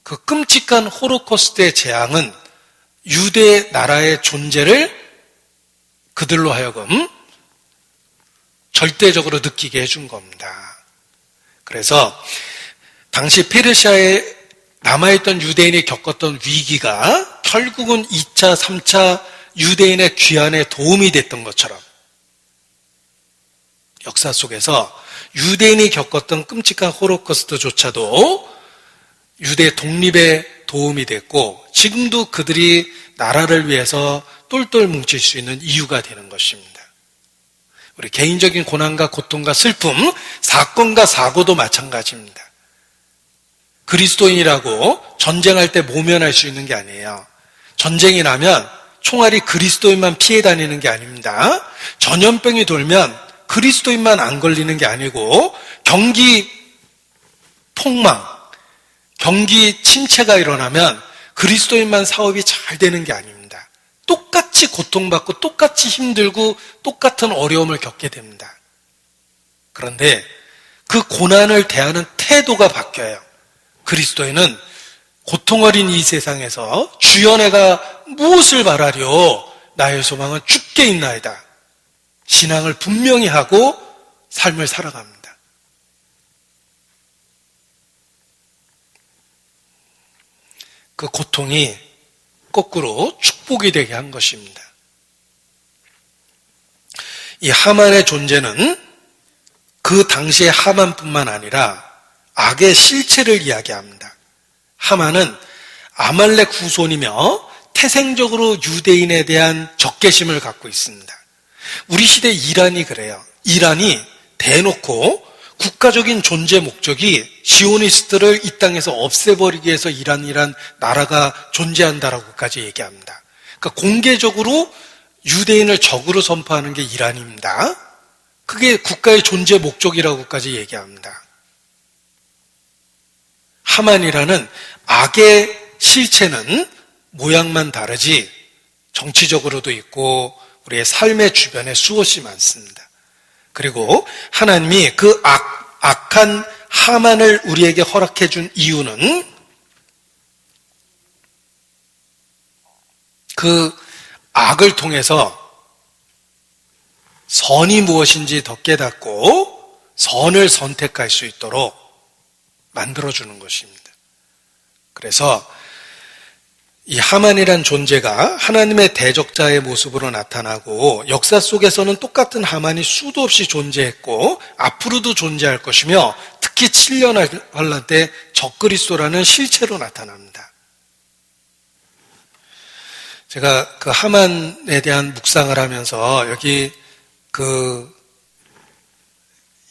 A: 그 끔찍한 홀로코스트의 재앙은 유대 나라의 존재를 그들로 하여금 절대적으로 느끼게 해준 겁니다. 그래서 당시 페르시아에 남아있던 유대인이 겪었던 위기가 결국은 2차, 3차 유대인의 귀환에 도움이 됐던 것처럼 역사 속에서 유대인이 겪었던 끔찍한 홀로코스트조차도 유대 독립에 도움이 됐고 지금도 그들이 나라를 위해서 똘똘 뭉칠 수 있는 이유가 되는 것입니다. 우리 개인적인 고난과 고통과 슬픔, 사건과 사고도 마찬가지입니다. 그리스도인이라고 전쟁할 때 모면할 수 있는 게 아니에요. 전쟁이 나면 총알이 그리스도인만 피해 다니는 게 아닙니다. 전염병이 돌면 그리스도인만 안 걸리는 게 아니고 경기 폭망, 경기 침체가 일어나면 그리스도인만 사업이 잘 되는 게 아닙니다. 똑같이 고통받고 똑같이 힘들고 똑같은 어려움을 겪게 됩니다. 그런데 그 고난을 대하는 태도가 바뀌어요. 그리스도인은 고통 어린 이 세상에서 주여 내가 무엇을 바라려 나의 소망은 주께 있나이다. 신앙을 분명히 하고 삶을 살아갑니다. 그 고통이 거꾸로 축복이 되게 한 것입니다. 이 하만의 존재는 그 당시의 하만뿐만 아니라 악의 실체를 이야기합니다. 하만은 아말렉 후손이며 태생적으로 유대인에 대한 적개심을 갖고 있습니다. 우리 시대 이란이 그래요. 이란이 대놓고 국가적인 존재 목적이 시오니스트를 이 땅에서 없애버리기 위해서 이란이란 나라가 존재한다라고까지 얘기합니다. 그러니까 공개적으로 유대인을 적으로 선포하는 게 이란입니다. 그게 국가의 존재 목적이라고까지 얘기합니다. 하만이라는 악의 실체는 모양만 다르지 정치적으로도 있고 우리의 삶의 주변에 수없이 많습니다. 그리고 하나님이 그 악한 하만을 우리에게 허락해 준 이유는 그 악을 통해서 선이 무엇인지 더 깨닫고 선을 선택할 수 있도록 만들어주는 것입니다. 그래서 이 하만이란 존재가 하나님의 대적자의 모습으로 나타나고 역사 속에서는 똑같은 하만이 수도 없이 존재했고 앞으로도 존재할 것이며 특히 7년 환란 때 적그리스도라는 실체로 나타납니다. 제가 그 하만에 대한 묵상을 하면서 여기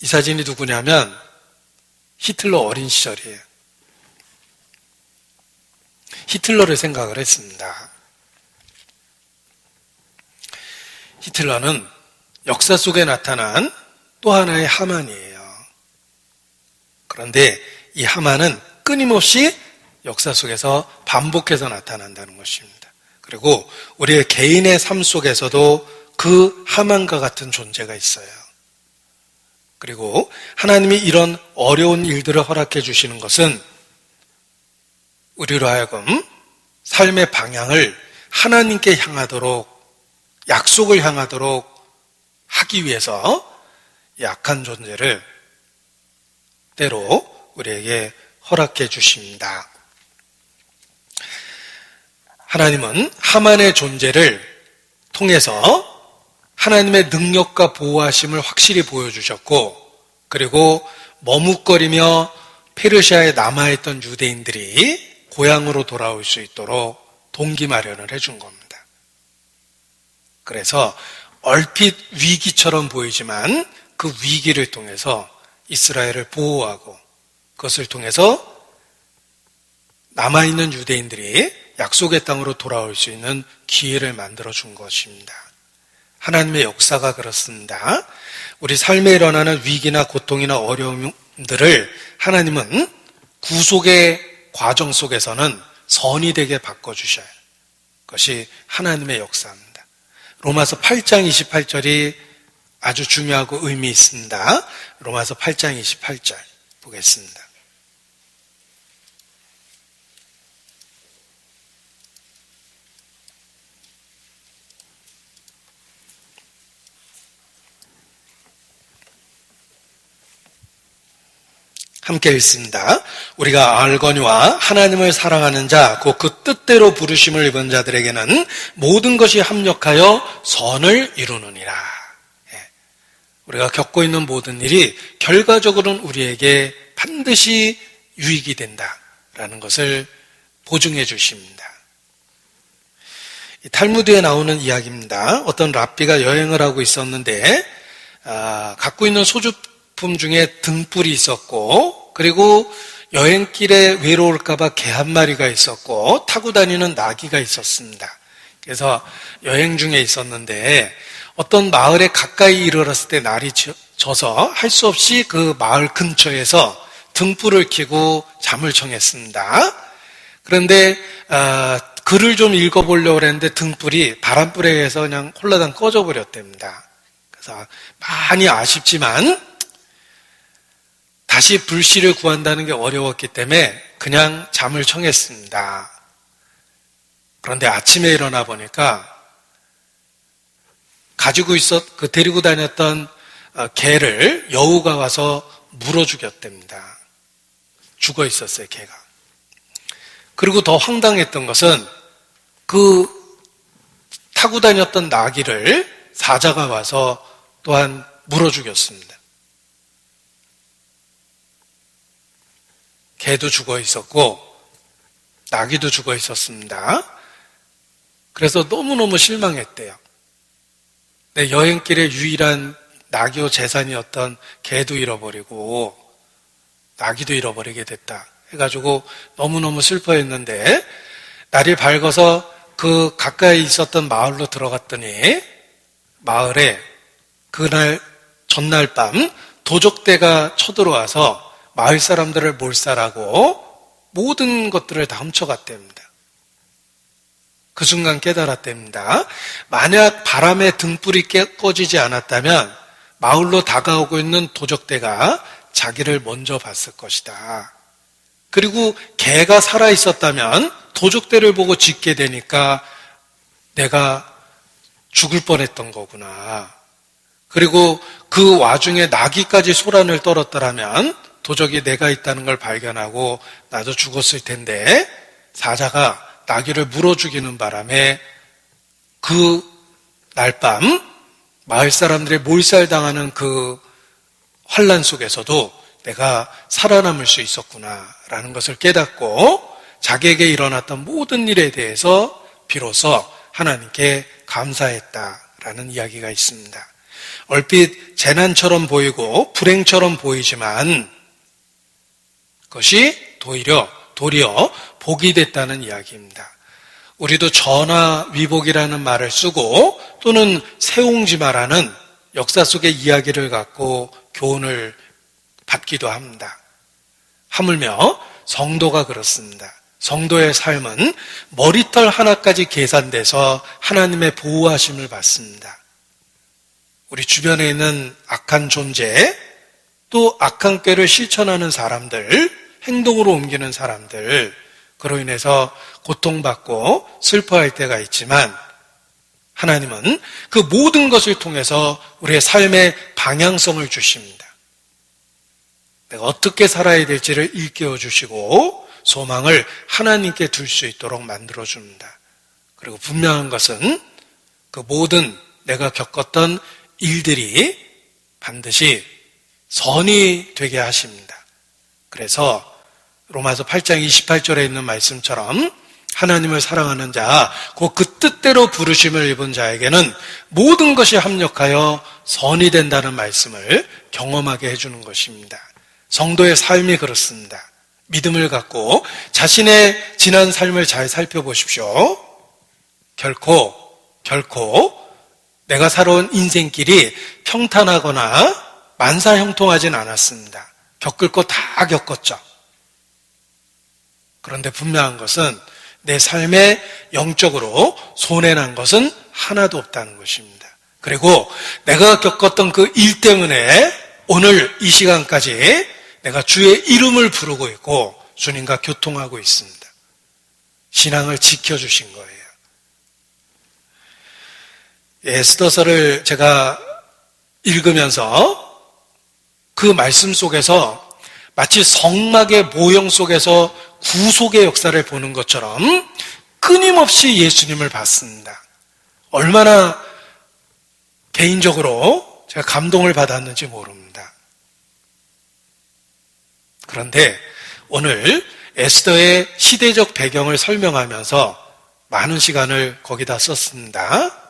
A: 이 사진이 누구냐면 히틀러 어린 시절이에요. 히틀러를 생각을 했습니다. 히틀러는 역사 속에 나타난 또 하나의 하만이에요. 그런데 이 하만은 끊임없이 역사 속에서 반복해서 나타난다는 것입니다. 그리고 우리의 개인의 삶 속에서도 그 하만과 같은 존재가 있어요. 그리고 하나님이 이런 어려운 일들을 허락해 주시는 것은 우리로 하여금 삶의 방향을 하나님께 향하도록, 약속을 향하도록 하기 위해서 약한 존재를 때로 우리에게 허락해 주십니다. 하나님은 하만의 존재를 통해서 하나님의 능력과 보호하심을 확실히 보여주셨고, 그리고 머뭇거리며 페르시아에 남아있던 유대인들이 고향으로 돌아올 수 있도록 동기 마련을 해준 겁니다. 그래서 얼핏 위기처럼 보이지만 그 위기를 통해서 이스라엘을 보호하고, 그것을 통해서 남아있는 유대인들이 약속의 땅으로 돌아올 수 있는 기회를 만들어준 것입니다. 하나님의 역사가 그렇습니다. 우리 삶에 일어나는 위기나 고통이나 어려움들을 하나님은 구속의 과정 속에서는 선이 되게 바꿔주셔요. 그것이 하나님의 역사입니다. 로마서 8장 28절이 아주 중요하고 의미 있습니다. 로마서 8장 28절 보겠습니다. 함께 읽습니다. 우리가 알거니와 하나님을 사랑하는 자, 곧 그 뜻대로 부르심을 입은 자들에게는 모든 것이 합력하여 선을 이루느니라. 우리가 겪고 있는 모든 일이 결과적으로는 우리에게 반드시 유익이 된다라는 것을 보증해 주십니다. 탈무드에 나오는 이야기입니다. 어떤 랍비가 여행을 하고 있었는데 갖고 있는 소주품 중에 등불이 있었고, 그리고 여행길에 외로울까봐 개 한 마리가 있었고, 타고 다니는 나귀가 있었습니다. 그래서 여행 중에 있었는데 어떤 마을에 가까이 이르렀을 때 날이 져서 할 수 없이 그 마을 근처에서 등불을 켜고 잠을 청했습니다. 그런데 글을 좀 읽어보려고 했는데 등불이 바람불에 의해서 그냥 홀라당 꺼져버렸답니다. 그래서 많이 아쉽지만 다시 불씨를 구한다는 게 어려웠기 때문에 그냥 잠을 청했습니다. 그런데 아침에 일어나 보니까 데리고 다녔던 개를 여우가 와서 물어 죽였답니다. 죽어 있었어요, 개가. 그리고 더 황당했던 것은 그 타고 다녔던 나귀를 사자가 와서 또한 물어 죽였습니다. 개도 죽어 있었고 나귀도 죽어 있었습니다. 그래서 너무너무 실망했대요. 내 여행길의 유일한 나귀 재산이었던 개도 잃어버리고 나귀도 잃어버리게 됐다 해가지고 너무너무 슬퍼했는데, 날이 밝아서 그 가까이 있었던 마을로 들어갔더니 마을에 그날 전날 밤 도적대가 쳐들어와서 마을 사람들을 몰살하고 모든 것들을 다 훔쳐갔답니다. 그 순간 깨달았답니다. 만약 바람에 등불이 꺼지지 않았다면 마을로 다가오고 있는 도적대가 자기를 먼저 봤을 것이다. 그리고 개가 살아있었다면 도적대를 보고 짖게 되니까 내가 죽을 뻔했던 거구나. 그리고 그 와중에 나귀까지 소란을 떨었더라면 도적이 내가 있다는 걸 발견하고 나도 죽었을 텐데, 사자가 나귀를 물어 죽이는 바람에 그 날밤 마을 사람들이 몰살당하는 그 환난 속에서도 내가 살아남을 수 있었구나라는 것을 깨닫고 자기에게 일어났던 모든 일에 대해서 비로소 하나님께 감사했다라는 이야기가 있습니다. 얼핏 재난처럼 보이고 불행처럼 보이지만 그것이 도리어 복이 됐다는 이야기입니다. 우리도 전화위복이라는 말을 쓰고 또는 세옹지마라는 역사 속의 이야기를 갖고 교훈을 받기도 합니다. 하물며 성도가 그렇습니다. 성도의 삶은 머리털 하나까지 계산돼서 하나님의 보호하심을 받습니다. 우리 주변에 있는 악한 존재, 또 악한 꾀를 실천하는 사람들, 행동으로 옮기는 사람들, 그로 인해서 고통받고 슬퍼할 때가 있지만 하나님은 그 모든 것을 통해서 우리의 삶의 방향성을 주십니다. 내가 어떻게 살아야 될지를 일깨워 주시고 소망을 하나님께 둘 수 있도록 만들어 줍니다. 그리고 분명한 것은 그 모든 내가 겪었던 일들이 반드시 선이 되게 하십니다. 그래서 로마서 8장 28절에 있는 말씀처럼 하나님을 사랑하는 자, 곧 그 뜻대로 부르심을 입은 자에게는 모든 것이 합력하여 선이 된다는 말씀을 경험하게 해주는 것입니다. 성도의 삶이 그렇습니다. 믿음을 갖고 자신의 지난 삶을 잘 살펴보십시오. 결코 내가 살아온 인생길이 평탄하거나 만사형통하진 않았습니다. 겪을 거 다 겪었죠. 그런데 분명한 것은 내 삶에 영적으로 손해난 것은 하나도 없다는 것입니다. 그리고 내가 겪었던 그 일 때문에 오늘 이 시간까지 내가 주의 이름을 부르고 있고 주님과 교통하고 있습니다. 신앙을 지켜주신 거예요. 에스더서를 제가 읽으면서 그 말씀 속에서 마치 성막의 모형 속에서 구속의 역사를 보는 것처럼 끊임없이 예수님을 봤습니다. 얼마나 개인적으로 제가 감동을 받았는지 모릅니다. 그런데 오늘 에스더의 시대적 배경을 설명하면서 많은 시간을 거기다 썼습니다.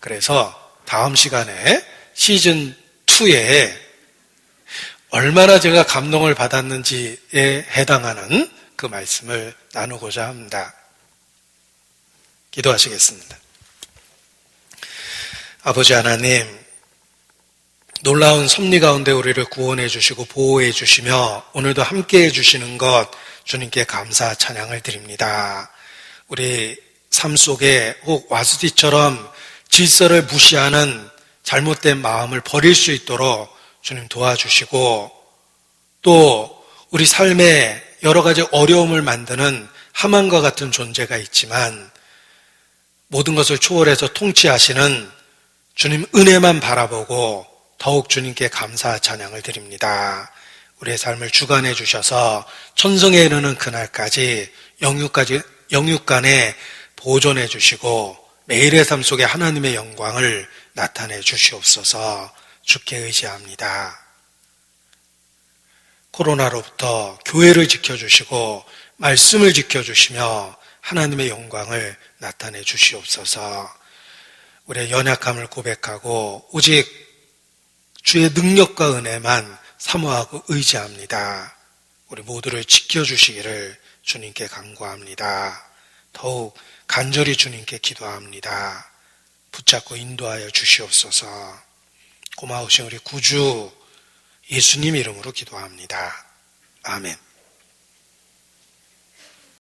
A: 그래서 다음 시간에 시즌 2에 얼마나 제가 감동을 받았는지에 해당하는 그 말씀을 나누고자 합니다. 기도하시겠습니다. 아버지 하나님, 놀라운 섭리 가운데 우리를 구원해 주시고 보호해 주시며 오늘도 함께해 주시는 것 주님께 감사 찬양을 드립니다. 우리 삶 속에 혹 와수디처럼 질서를 무시하는 잘못된 마음을 버릴 수 있도록 주님 도와주시고 또 우리 삶에 여러 가지 어려움을 만드는 하만과 같은 존재가 있지만 모든 것을 초월해서 통치하시는 주님 은혜만 바라보고 더욱 주님께 감사 찬양을 드립니다. 우리의 삶을 주관해 주셔서 천성에 이르는 그날까지 영육간에 보존해 주시고 매일의 삶 속에 하나님의 영광을 나타내 주시옵소서. 주께 의지합니다. 코로나로부터 교회를 지켜주시고 말씀을 지켜주시며 하나님의 영광을 나타내 주시옵소서. 우리의 연약함을 고백하고 오직 주의 능력과 은혜만 사모하고 의지합니다. 우리 모두를 지켜주시기를 주님께 간구합니다. 더욱 간절히 주님께 기도합니다. 붙잡고 인도하여 주시옵소서. 고마우신 우리 구주 예수님 이름으로 기도합니다. 아멘.